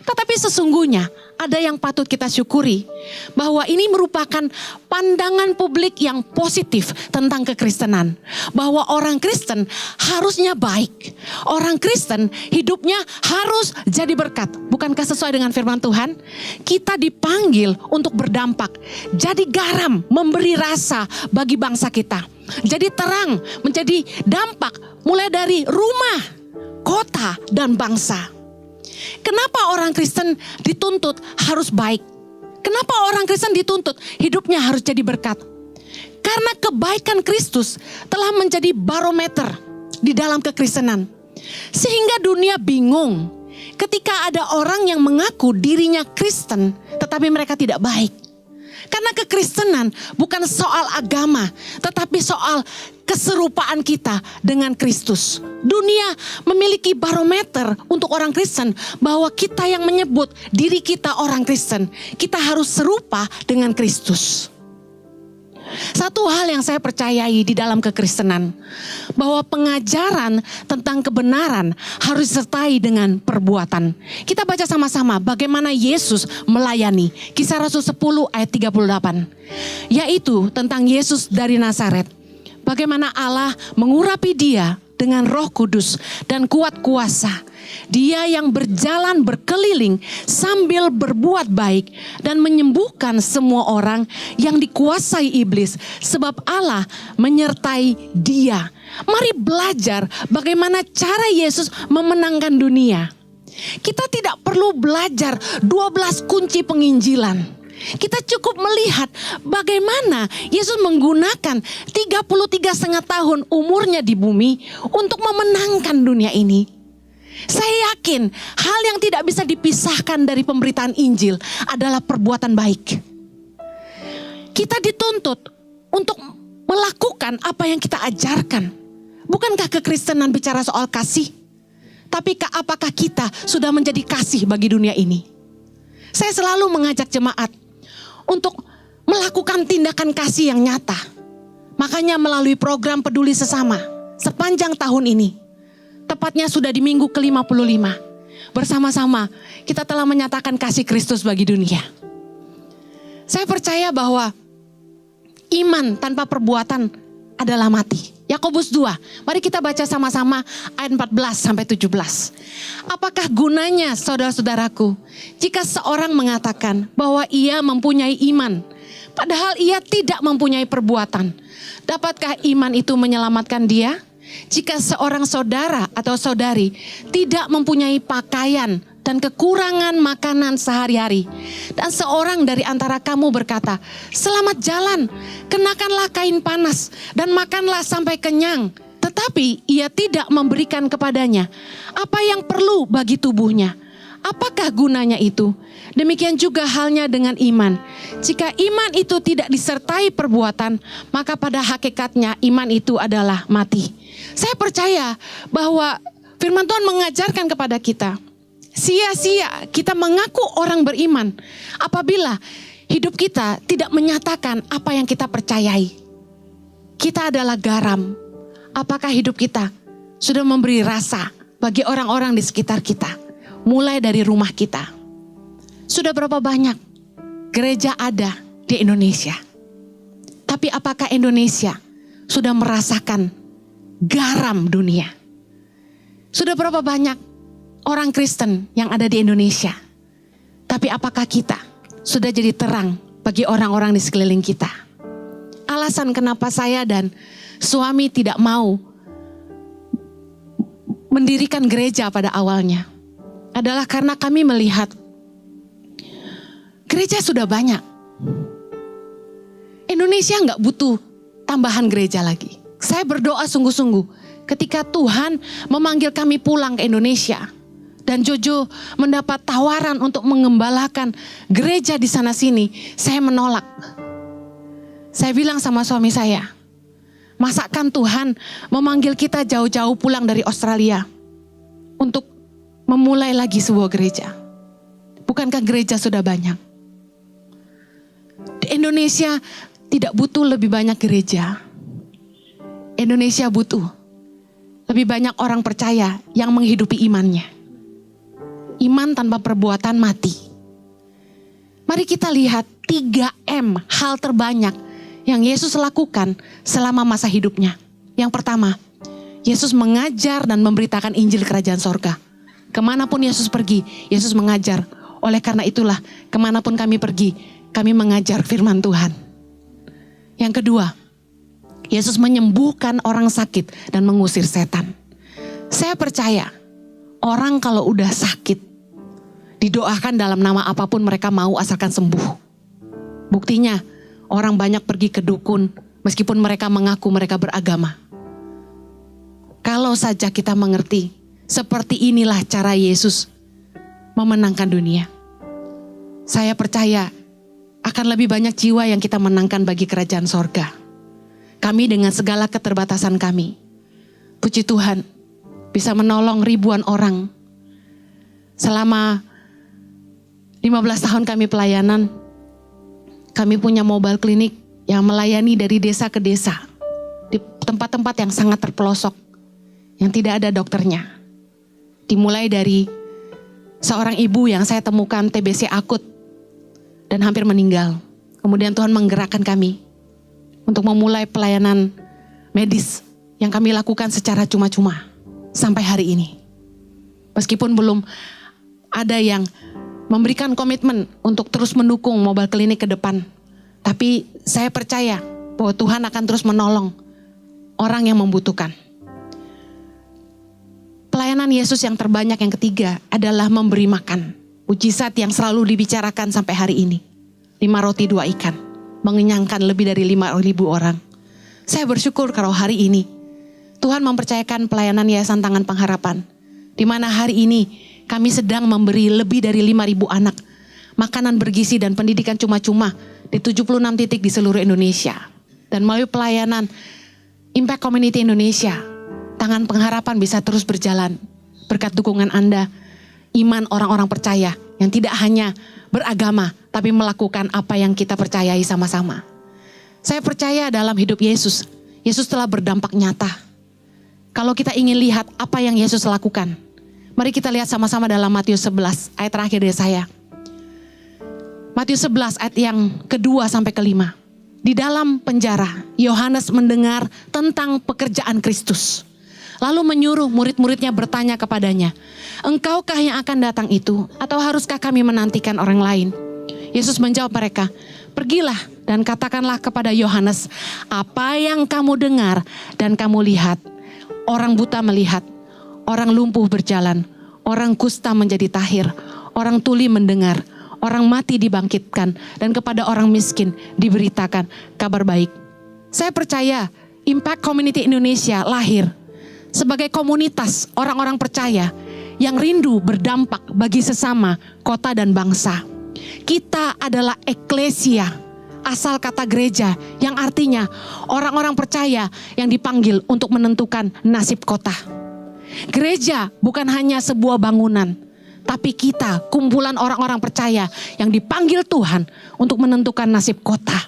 Tetapi sesungguhnya ada yang patut kita syukuri, bahwa ini merupakan pandangan publik yang positif tentang kekristenan. Bahwa orang Kristen harusnya baik. Orang Kristen hidupnya harus jadi berkat. Bukankah sesuai dengan firman Tuhan? Kita dipanggil untuk berdampak. Jadi garam, memberi rasa bagi bangsa kita. Jadi terang, menjadi dampak mulai dari rumah, kota, dan bangsa. Kenapa orang Kristen dituntut harus baik? Kenapa orang Kristen dituntut hidupnya harus jadi berkat? Karena kebaikan Kristus telah menjadi barometer di dalam kekristenan. Sehingga dunia bingung ketika ada orang yang mengaku dirinya Kristen tetapi mereka tidak baik. Karena kekristenan bukan soal agama, tetapi soal keserupaan kita dengan Kristus. Dunia memiliki barometer untuk orang Kristen bahwa kita yang menyebut diri kita orang Kristen, kita harus serupa dengan Kristus. Satu hal yang saya percayai di dalam kekristenan, bahwa pengajaran tentang kebenaran harus disertai dengan perbuatan. Kita baca sama-sama bagaimana Yesus melayani. Kisah Rasul 10 ayat 38. Yaitu tentang Yesus dari Nazaret. Bagaimana Allah mengurapi dia dengan Roh Kudus dan kuat kuasa. Dia yang berjalan berkeliling sambil berbuat baik dan menyembuhkan semua orang yang dikuasai iblis, sebab Allah menyertai dia. Mari belajar bagaimana cara Yesus memenangkan dunia. Kita tidak perlu belajar 12 kunci penginjilan. Kita cukup melihat bagaimana Yesus menggunakan 33,5 tahun umurnya di bumi untuk memenangkan dunia ini. Saya yakin hal yang tidak bisa dipisahkan dari pemberitaan Injil adalah perbuatan baik. Kita dituntut untuk melakukan apa yang kita ajarkan. Bukankah kekristenan bicara soal kasih? Tapi apakah kita sudah menjadi kasih bagi dunia ini? Saya selalu mengajak jemaat untuk melakukan tindakan kasih yang nyata. Makanya melalui program Peduli Sesama sepanjang tahun ini, tepatnya sudah di minggu ke-55, bersama-sama kita telah menyatakan kasih Kristus bagi dunia. Saya percaya bahwa iman tanpa perbuatan adalah mati. Yakobus 2, mari kita baca sama-sama ayat 14-17. Apakah gunanya saudara-saudaraku jika seorang mengatakan bahwa ia mempunyai iman, padahal ia tidak mempunyai perbuatan? Dapatkah iman itu menyelamatkan dia? Jika seorang saudara atau saudari tidak mempunyai pakaian dan kekurangan makanan sehari-hari, dan seorang dari antara kamu berkata, "Selamat jalan, kenakanlah kain panas dan makanlah sampai kenyang," tetapi ia tidak memberikan kepadanya apa yang perlu bagi tubuhnya, apakah gunanya itu? Demikian juga halnya dengan iman. Jika iman itu tidak disertai perbuatan, maka pada hakikatnya iman itu adalah mati. Saya percaya bahwa firman Tuhan mengajarkan kepada kita, sia-sia kita mengaku orang beriman apabila hidup kita tidak menyatakan apa yang kita percayai. Kita adalah garam. Apakah hidup kita sudah memberi rasa bagi orang-orang di sekitar kita? Mulai dari rumah kita. Sudah berapa banyak gereja ada di Indonesia? Tapi apakah Indonesia sudah merasakan garam dunia? Sudah berapa banyak orang Kristen yang ada di Indonesia? Tapi apakah kita sudah jadi terang bagi orang-orang di sekeliling kita? Alasan kenapa saya dan suami tidak mau mendirikan gereja pada awalnya adalah karena kami melihat gereja sudah banyak. Indonesia nggak butuh tambahan gereja lagi. Saya berdoa sungguh-sungguh ketika Tuhan memanggil kami pulang ke Indonesia dan Jojo mendapat tawaran untuk mengembalakan gereja di sana sini, saya menolak. Saya bilang sama suami saya, masakan Tuhan memanggil kita jauh-jauh pulang dari Australia untuk memulai lagi sebuah gereja? Bukankah gereja sudah banyak? Di Indonesia tidak butuh lebih banyak gereja. Indonesia butuh lebih banyak orang percaya yang menghidupi imannya. Iman tanpa perbuatan mati. Mari kita lihat 3M hal terbanyak yang Yesus lakukan selama masa hidupnya. Yang pertama, Yesus mengajar dan memberitakan Injil Kerajaan Sorga. Kemanapun Yesus pergi, Yesus mengajar. Oleh karena itulah, kemanapun kami pergi, kami mengajar firman Tuhan. Yang kedua, Yesus menyembuhkan orang sakit dan mengusir setan. Saya percaya, orang kalau udah sakit, didoakan dalam nama apapun mereka mau asalkan sembuh. Buktinya orang banyak pergi ke dukun meskipun mereka mengaku mereka beragama. Kalau saja kita mengerti, seperti inilah cara Yesus memenangkan dunia. Saya percaya akan lebih banyak jiwa yang kita menangkan bagi kerajaan sorga. Kami dengan segala keterbatasan kami, puji Tuhan, bisa menolong ribuan orang. Selama 15 tahun kami pelayanan, kami punya mobile klinik yang melayani dari desa ke desa, di tempat-tempat yang sangat terpelosok, yang tidak ada dokternya. Dimulai dari seorang ibu yang saya temukan TBC akut dan hampir meninggal. Kemudian Tuhan menggerakkan kami untuk memulai pelayanan medis yang kami lakukan secara cuma-cuma sampai hari ini. Meskipun belum ada yang memberikan komitmen untuk terus mendukung mobile klinik ke depan, tapi saya percaya bahwa Tuhan akan terus menolong orang yang membutuhkan. Pelayanan Yesus yang terbanyak yang ketiga adalah memberi makan. Mujizat yang selalu dibicarakan sampai hari ini. 5 roti 2 ikan. Mengenyangkan lebih dari 5.000 orang. Saya bersyukur kalau hari ini Tuhan mempercayakan pelayanan Yayasan Tangan Pengharapan. Di mana hari ini kami sedang memberi lebih dari 5.000 anak makanan bergizi dan pendidikan cuma-cuma di 76 titik di seluruh Indonesia. Dan melalui pelayanan Impact Community Indonesia, Tangan Pengharapan bisa terus berjalan. Berkat dukungan Anda, iman orang-orang percaya yang tidak hanya beragama, tapi melakukan apa yang kita percayai sama-sama. Saya percaya dalam hidup Yesus, Yesus telah berdampak nyata. Kalau kita ingin lihat apa yang Yesus lakukan, mari kita lihat sama-sama dalam Matius 11, ayat terakhir dari saya. Matius 11 ayat yang kedua sampai kelima. Di dalam penjara, Yohanes mendengar tentang pekerjaan Kristus. Lalu menyuruh murid-muridnya bertanya kepadanya, "Engkaukah yang akan datang itu, atau haruskah kami menantikan orang lain?" Yesus menjawab mereka, "Pergilah dan katakanlah kepada Yohanes, apa yang kamu dengar dan kamu lihat. Orang buta melihat, orang lumpuh berjalan, orang kusta menjadi tahir, orang tuli mendengar, orang mati dibangkitkan, dan kepada orang miskin diberitakan kabar baik." Saya percaya Impact Community Indonesia lahir sebagai komunitas orang-orang percaya yang rindu berdampak bagi sesama, kota dan bangsa. Kita adalah eklesia, asal kata gereja, yang artinya orang-orang percaya yang dipanggil untuk menentukan nasib kota. Gereja bukan hanya sebuah bangunan, tapi kita kumpulan orang-orang percaya yang dipanggil Tuhan untuk menentukan nasib kota.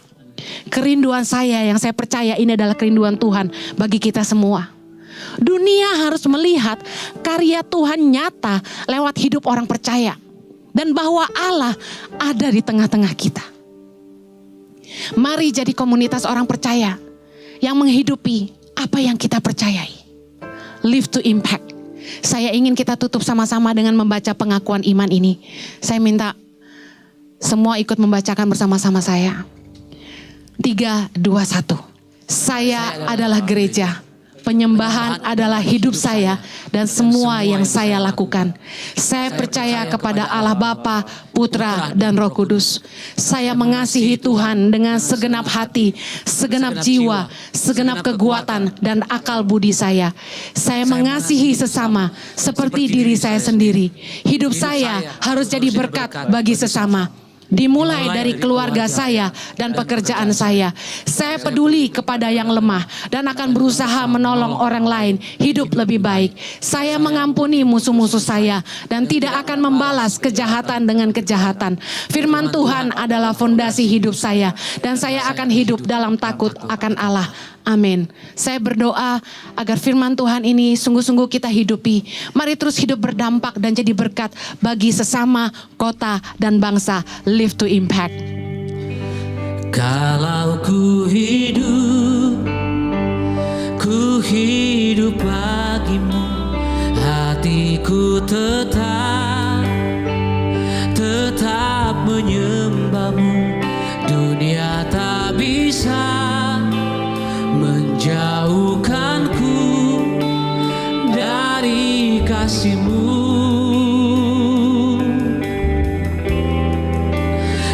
Kerinduan saya yang saya percaya ini adalah kerinduan Tuhan bagi kita semua. Dunia harus melihat karya Tuhan nyata lewat hidup orang percaya. Dan bahwa Allah ada di tengah-tengah kita. Mari jadi komunitas orang percaya yang menghidupi apa yang kita percayai. Live to impact. Saya ingin kita tutup sama-sama dengan membaca pengakuan iman ini. Saya minta semua ikut membacakan bersama-sama saya. 3, 2, 1. Saya adalah gereja. Penyembahan adalah hidup saya dan semua yang saya lakukan. Saya percaya kepada Allah Bapa, Putra, dan Roh Kudus. Saya mengasihi Tuhan dengan segenap hati, segenap jiwa, segenap kekuatan, dan akal budi saya. Saya mengasihi sesama seperti diri saya sendiri. Hidup saya harus jadi berkat bagi sesama. Dimulai dari keluarga saya dan pekerjaan saya. Saya peduli kepada yang lemah dan akan berusaha menolong orang lain hidup lebih baik. Saya mengampuni musuh-musuh saya dan tidak akan membalas kejahatan dengan kejahatan. Firman Tuhan adalah fondasi hidup saya dan saya akan hidup dalam takut akan Allah. Amin. Saya berdoa agar firman Tuhan ini sungguh-sungguh kita hidupi. Mari terus hidup berdampak dan jadi berkat bagi sesama, kota, dan bangsa. Live to impact. Kalau ku hidup bagimu, hatiku tetap menyembahmu. Dunia tak bisa menjauhkanku dari kasih-Mu.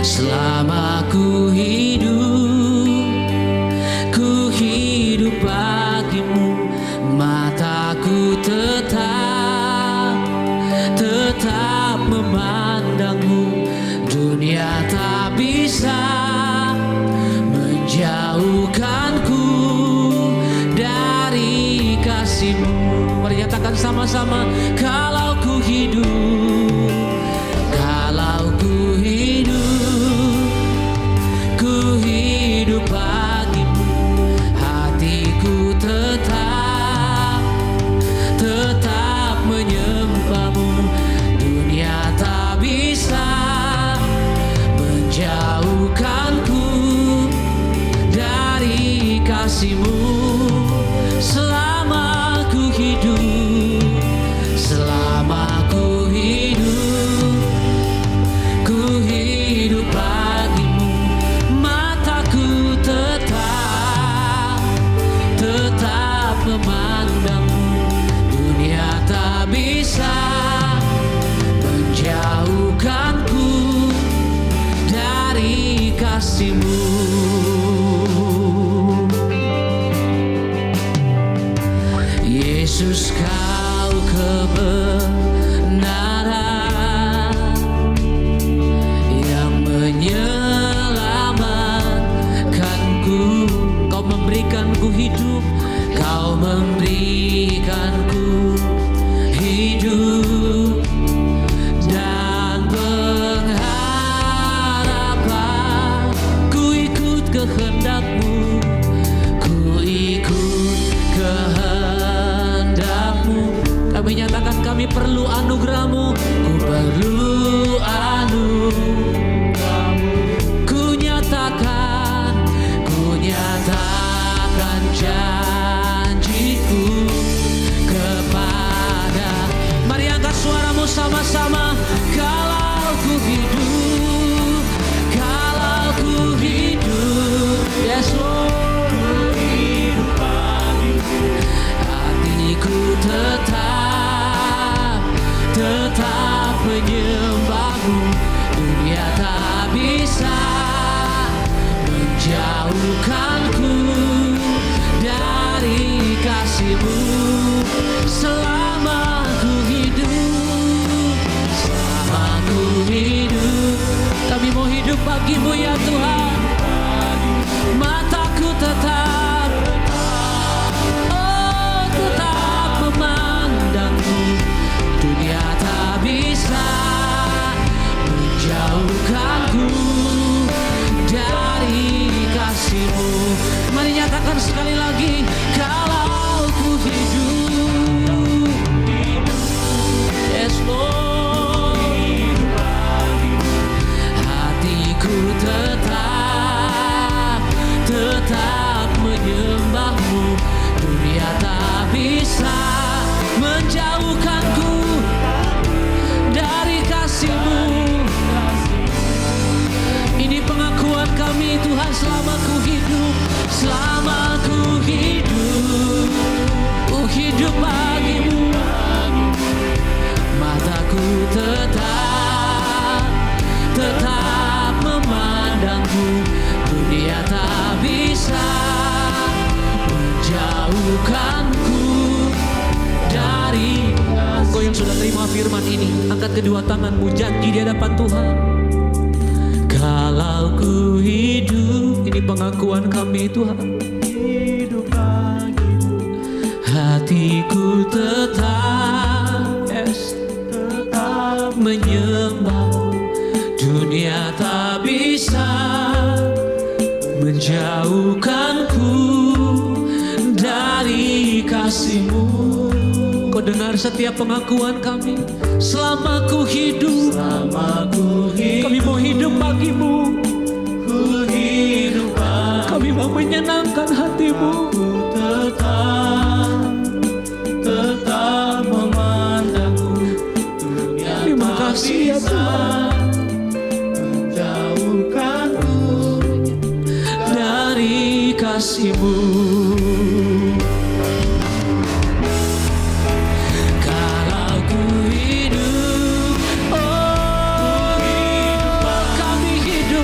Selama ku hidup bagimu, mataku tetap memandangmu. Dunia tak bisa menjauhkanku dari kasih-Mu. Mari nyatakan sama-sama, kalau ku hidup bagimu, hatiku tetap menyembah-Mu. Dunia tak bisa menjauhkanku dari kasih-Mu. Selama ku hidup bagimu, mataku tetap memandangmu. Dunia tak bisa menjauhkanku dari kasih-Mu. Yesus, Kau kebenaran yang menyelamatkanku. Kau memberikanku hidup, Kau memberikanku hidup dan pengharapan. Ku ikut kehendak-Mu, ku ikut kehendak-Mu. Kami nyatakan kami perlu anugerah-Mu, ku perlu anugerah-Mu. Ku nyatakan janjiku kepada. Mari angkat suaramu sama-sama. Kalau ku hidup, yes Lord, ku hidup bagimu, hatiku tetap menyembah-Mu. Dunia tak bisa menjauhkanku dari kasih-Mu. Selama ku hidup, kami mau hidup bagi-Mu ya Tuhan. Mataku tetap memandang-Mu. Dunia tak bisa menjauhkanku dari kasih-Mu. Mari nyatakan sekali lagi, kalau ku hidup, yes Lord, hatiku tetap menyembah-Mu. Dunia tak bisa menjauhkanku dari kasih-Mu. Ini pengakuan kami Tuhan, selama ku hidup bagimu, mataku tetap memandang-Mu. Dunia tak bisa menjauhkanku dari. Kau yang sudah terima firman ini, angkat kedua tanganmu, janji di hadapan Tuhan. Kalau ku hidup, ini pengakuan kami Tuhan, hidup bagimu, hatiku tetap menyembah. Dunia tak bisa menjauhkanku dari kasih-Mu. Kau dengar setiap pengakuan kami. Selama ku hidup, kami mau hidup bagi-Mu. Kami mau menyenangkan hati-Mu. Tetap memandang-Mu. Terima kasih ya Tuhan, menjauhkanku dari kasih-Mu. Kami hidup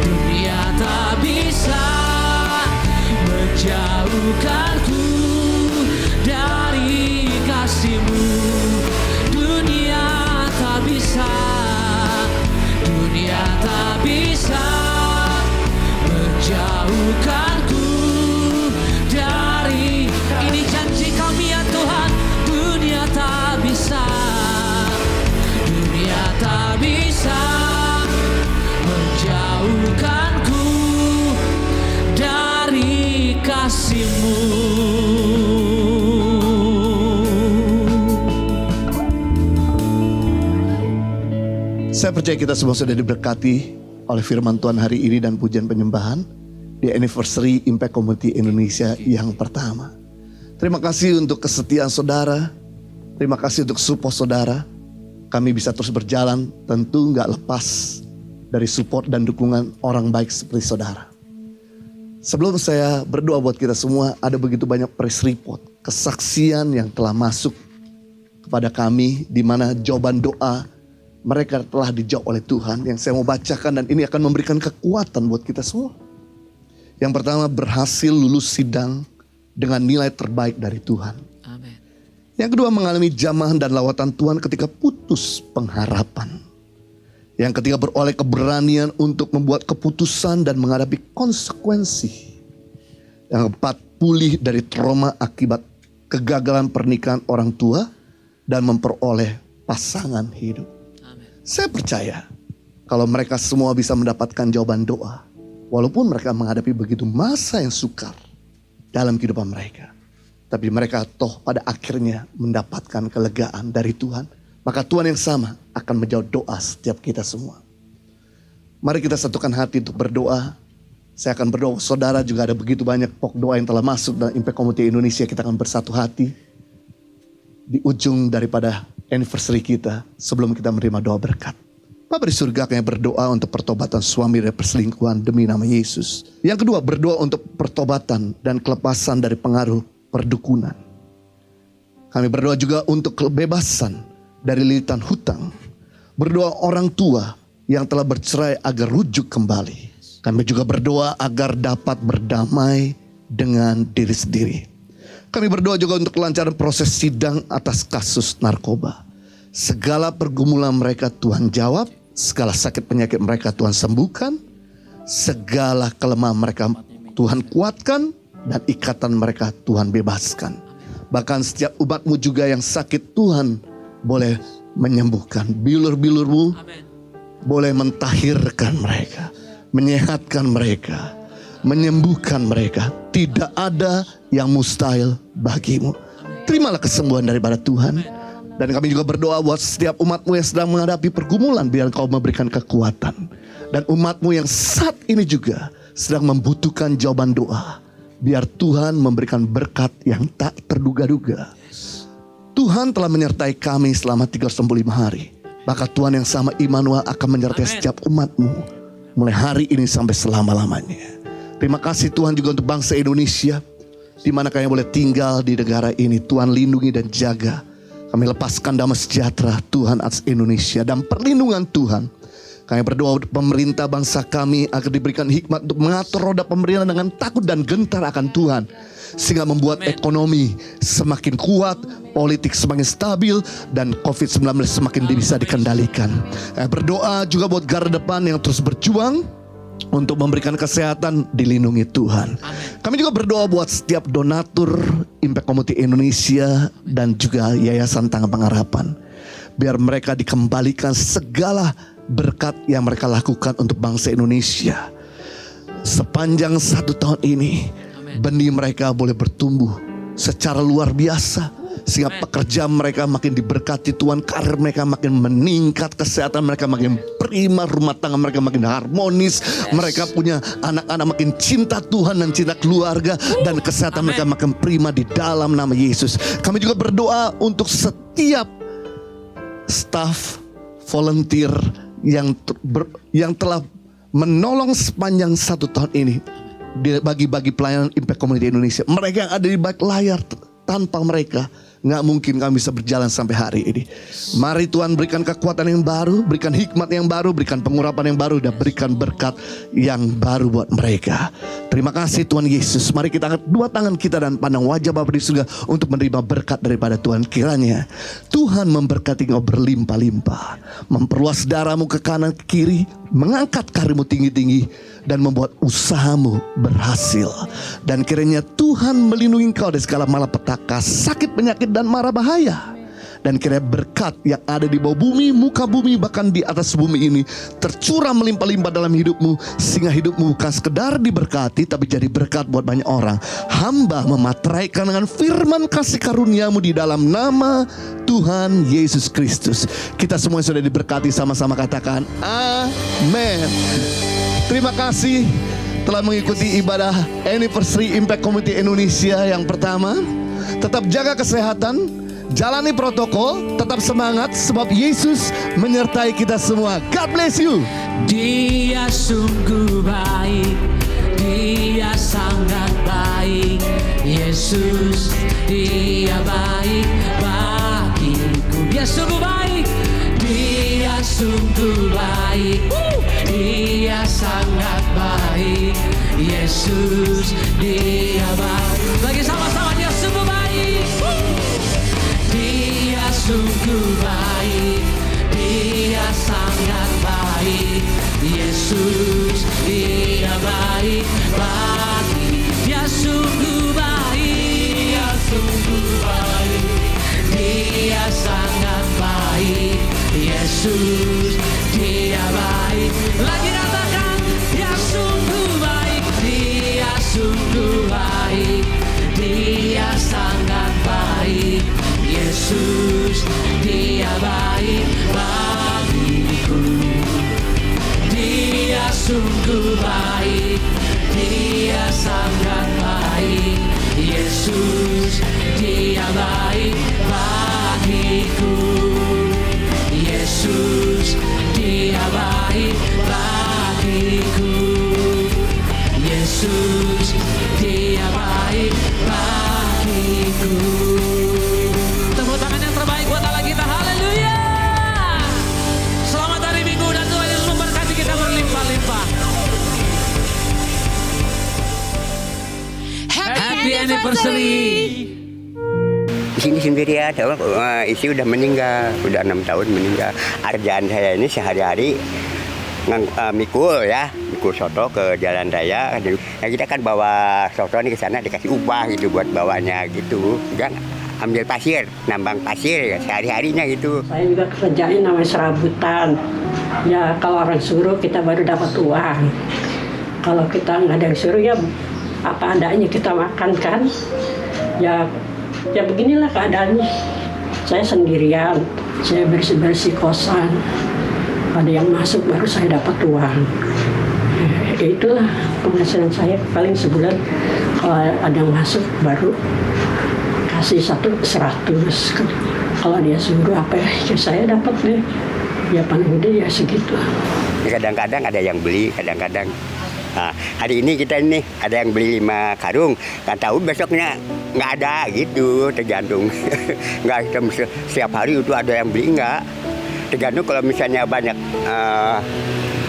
dunia tak bisa menjauhkanku dari kasih-Mu. Dunia tak bisa, dunia tak bisa menjauhkanku dari, ini janji kami ya Tuhan, dunia tak bisa, dunia tak bisa menjauhkanku dari kasih-Mu. Saya percaya kita semua sudah diberkati oleh firman Tuhan hari ini dan pujian penyembahan di anniversary Impact Community Indonesia yang pertama. Terima kasih untuk kesetiaan saudara. Terima kasih untuk support saudara. Kami bisa terus berjalan, tentu gak lepas dari support dan dukungan orang baik seperti saudara. Sebelum saya berdoa buat kita semua, ada begitu banyak press report, kesaksian yang telah masuk kepada kami, di mana jawaban doa mereka telah dijawab oleh Tuhan, yang saya mau bacakan, dan ini akan memberikan kekuatan buat kita semua. Yang pertama, berhasil lulus sidang dengan nilai terbaik dari Tuhan. Amin. Yang kedua, mengalami jamahan dan lawatan Tuhan ketika putus pengharapan. Yang ketiga, beroleh keberanian untuk membuat keputusan dan menghadapi konsekuensi. Yang keempat, pulih dari trauma akibat kegagalan pernikahan orang tua dan memperoleh pasangan hidup. Saya percaya kalau mereka semua bisa mendapatkan jawaban doa, walaupun mereka menghadapi begitu masa yang sukar dalam kehidupan mereka, tapi mereka toh pada akhirnya mendapatkan kelegaan dari Tuhan, maka Tuhan yang sama akan menjawab doa setiap kita semua. Mari kita satukan hati untuk berdoa. Saya akan berdoa, saudara juga ada begitu banyak pokok doa yang telah masuk dalam Impact Community Indonesia. Kita akan bersatu hati di ujung daripada anniversary kita sebelum kita menerima doa berkat. Bapa di surga, kami berdoa untuk pertobatan suami dari perselingkuhan demi nama Yesus. Yang kedua, berdoa untuk pertobatan dan kelepasan dari pengaruh perdukunan. Kami berdoa juga untuk kebebasan dari lilitan hutang. Berdoa orang tua yang telah bercerai agar rujuk kembali. Kami juga berdoa agar dapat berdamai dengan diri sendiri. Kami berdoa juga untuk kelancaran proses sidang atas kasus narkoba. Segala pergumulan mereka Tuhan jawab, segala sakit penyakit mereka Tuhan sembuhkan, segala kelemahan mereka Tuhan kuatkan, dan ikatan mereka Tuhan bebaskan. Bahkan setiap umat-Mu juga yang sakit Tuhan boleh menyembuhkan. Bilur-bilur-Mu boleh mentahirkan mereka, menyehatkan mereka, menyembuhkan mereka. Tidak ada yang mustahil bagimu. Terimalah kesembuhan daripada Tuhan. Dan kami juga berdoa buat setiap umat-Mu yang sedang menghadapi pergumulan, biar Engkau memberikan kekuatan. Dan umat-Mu yang saat ini juga sedang membutuhkan jawaban doa, biar Tuhan memberikan berkat yang tak terduga-duga. Tuhan telah menyertai kami selama 365 hari. Maka Tuhan yang sama Immanuel akan menyertai setiap umat-Mu mulai hari ini sampai selama-lamanya. Terima kasih Tuhan juga untuk bangsa Indonesia, di mana kami boleh tinggal di negara ini. Tuhan lindungi dan jaga. Kami lepaskan damai sejahtera Tuhan atas Indonesia dan perlindungan Tuhan. Kami berdoa untuk pemerintah bangsa kami agar diberikan hikmat untuk mengatur roda pemerintahan dengan takut dan gentar akan Tuhan, sehingga membuat ekonomi semakin kuat, politik semakin stabil, dan COVID-19 semakin bisa dikendalikan. Kami berdoa juga buat garda depan yang terus berjuang untuk memberikan kesehatan, dilindungi Tuhan. Kami juga berdoa buat setiap donatur Impact Community Indonesia dan juga Yayasan Tangga Pengharapan, biar mereka dikembalikan segala berkat yang mereka lakukan untuk bangsa Indonesia. Sepanjang 1 tahun ini, benih mereka boleh bertumbuh secara luar biasa, sehingga pekerjaan mereka makin diberkati Tuhan, karir mereka makin meningkat, kesehatan mereka makin prima, rumah tangga mereka makin harmonis, mereka punya anak-anak makin cinta Tuhan dan cinta keluarga, dan kesehatan mereka makin prima di dalam nama Yesus. Kami juga berdoa untuk setiap staf volunteer yang telah menolong sepanjang 1 tahun ini bagi-bagi pelayanan Impact Community Indonesia. Mereka yang ada di balik layar, tanpa mereka nggak mungkin kami bisa berjalan sampai hari ini. Mari Tuhan berikan kekuatan yang baru, berikan hikmat yang baru, berikan pengurapan yang baru, dan berikan berkat yang baru buat mereka. Terima kasih Tuhan Yesus. Mari kita angkat dua tangan kita dan pandang wajah Bapa di surga untuk menerima berkat daripada Tuhan. Kiranya Tuhan memberkati engkau berlimpah-limpah, memperluas darahmu ke kanan ke kiri, mengangkat karirmu tinggi-tinggi, dan membuat usahamu berhasil. Dan kiranya Tuhan melindungi engkau dari segala malapetaka, sakit, penyakit, dan mara bahaya. Dan kiranya berkat yang ada di bawah bumi, muka bumi, bahkan di atas bumi ini tercurah melimpah-limpah dalam hidupmu, sehingga hidupmu bukan sekedar diberkati, tapi jadi berkat buat banyak orang. Hamba memateraikan dengan firman kasih karuniamu di dalam nama Tuhan Yesus Kristus. Kita semua sudah diberkati, sama-sama katakan amin. Terima kasih telah mengikuti ibadah Anniversary Impact Community Indonesia yang pertama. Tetap jaga kesehatan, jalani protokol, tetap semangat sebab Yesus menyertai kita semua. God bless you. Dia sungguh baik, Dia sangat baik. Yesus, Dia baik bagiku. Dia sungguh baik, Dia sungguh baik. Dia sangat baik. Yesus, Dia baik. Lagi sama-sama, Dia sungguh baik. Dia sungguh baik, Dia sangat baik. Yesus, Dia baik bagi. Dia sungguh baik, Dia sungguh baik. Dia sangat baik. Yesus, Dia baik. Lagi katakan, Dia sungguh baik, Dia sungguh baik. Dia sangat baik. Yesus, Dia baik bagiku. Dia sungguh baik, Dia sangat baik. Yesus, Dia baik bagiku. Yesus, Dia baik bagiku. Yesus, Dia baik bagiku. Tepuk tangan yang terbaik buat Allah kita. Haleluya. Selamat hari Minggu dan Tuhan Yesus memberkati kita berlimpah-limpah. Happy anniversary. Di sini sendirian, istri udah meninggal, udah 6 tahun meninggal. Kerjaan saya ini sehari-hari mikul soto ke jalan raya. Nah, kita kan bawa soto nih ke sana dikasih upah gitu buat bawanya gitu. Kan ambil pasir, nambang pasir ya sehari-harinya gitu. Saya juga kerjain namanya serabutan. Ya kalau orang suruh kita baru dapat uang. Kalau kita nggak ada yang suruh ya apa adanya kita makan kan. Ya beginilah keadaannya. Saya sendirian, saya bersih-bersih kosan. Ada yang masuk baru saya dapat uang. Ya itulah penghasilan saya, paling sebulan kalau ada yang masuk baru kasih 100. Kalau dia suruh apa ya saya dapat deh. Ya paling gede ya segitu. Kadang-kadang ada yang beli, kadang-kadang hari ini kita ini ada yang beli 5 karung, nggak tahu besoknya nggak ada gitu, tergantung. Nggak setiap hari itu ada yang beli, nggak. Tergantung kalau misalnya banyak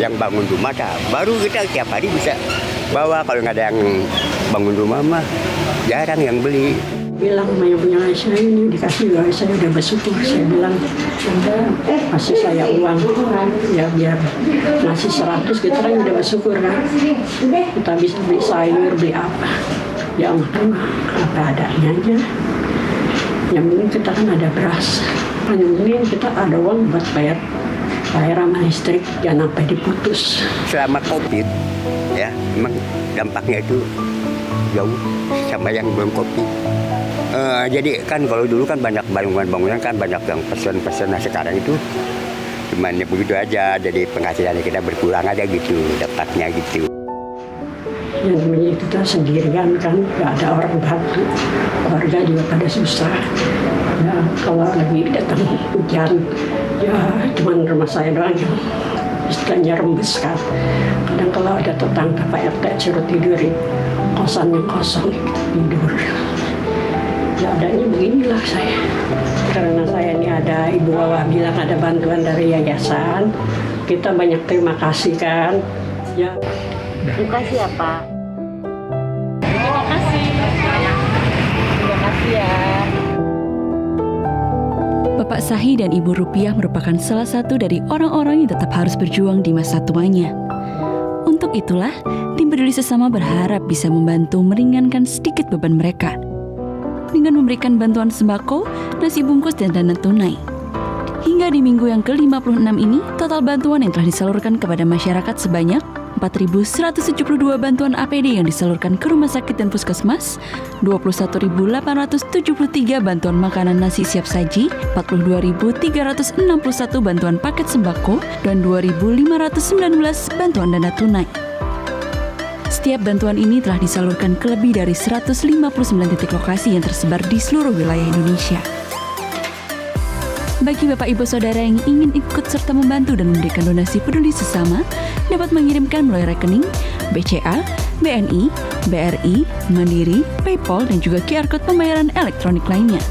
yang bangun rumah, baru kita tiap hari bisa bawa. Kalau nggak ada yang bangun rumah mah jarang yang beli. Bilang sama yang punya saya ini dikasih juga, saya udah bersyukur. Saya bilang kasih saya uang ya biar ngasih 100 kita kan udah bersyukur kan. Kita bisa beli sayur, beli apa ya makan apa adanya aja. Yang penting kita kan ada beras, yang penting kita ada uang buat bayar sama listrik, jangan sampai diputus. Selama COVID ya memang dampaknya itu jauh sama yang belum COVID. Jadi kan kalau dulu kan banyak bangunan kan banyak yang pesen-pesen. Nah sekarang itu cuman ya begitu aja, jadi penghasilannya kita berkurang aja gitu, dapatnya gitu. Yang namanya kita sendirian kan, gak ada orang bantu, keluarga juga pada susah. Ya kalau lagi datang hujan, ya cuman rumah saya doang yang istilahnya rembes kan. Kadang kalau ada tetangga Pak RT suruh tidurin kosan yang kosong, kita tidur. Ya adanya beginilah saya. Karena saya ini ada Ibu Wawa bilang ada bantuan dari yayasan. Kita banyak terima kasih kan. Ya. Terima kasih ya Pak. Terima kasih. Terima kasih ya. Bapak Sahi dan Ibu Rupiah merupakan salah satu dari orang-orang yang tetap harus berjuang di masa tuanya. Untuk itulah, tim Peduli Sesama berharap bisa membantu meringankan sedikit beban mereka dengan memberikan bantuan sembako, nasi bungkus, dan dana tunai. Hingga di minggu yang ke-56 ini, total bantuan yang telah disalurkan kepada masyarakat sebanyak 4.172 bantuan APD yang disalurkan ke rumah sakit dan puskesmas, 21.873 bantuan makanan nasi siap saji, 42.361 bantuan paket sembako, dan 2.519 bantuan dana tunai. Setiap bantuan ini telah disalurkan ke lebih dari 159 titik lokasi yang tersebar di seluruh wilayah Indonesia. Bagi Bapak Ibu Saudara yang ingin ikut serta membantu dan memberikan donasi peduli sesama, dapat mengirimkan melalui rekening BCA, BNI, BRI, Mandiri, PayPal, dan juga QR Code pembayaran elektronik lainnya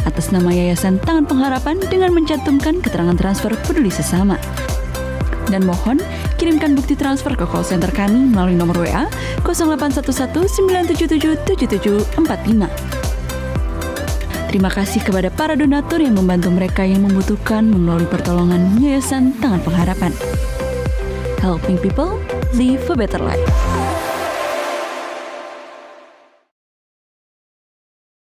atas nama Yayasan Tangan Pengharapan dengan mencantumkan keterangan transfer peduli sesama. Dan mohon kirimkan bukti transfer ke call center kami melalui nomor WA 0811 977 7745. Terima kasih kepada para donatur yang membantu mereka yang membutuhkan melalui pertolongan Yayasan Tangan Pengharapan. Helping people live a better life.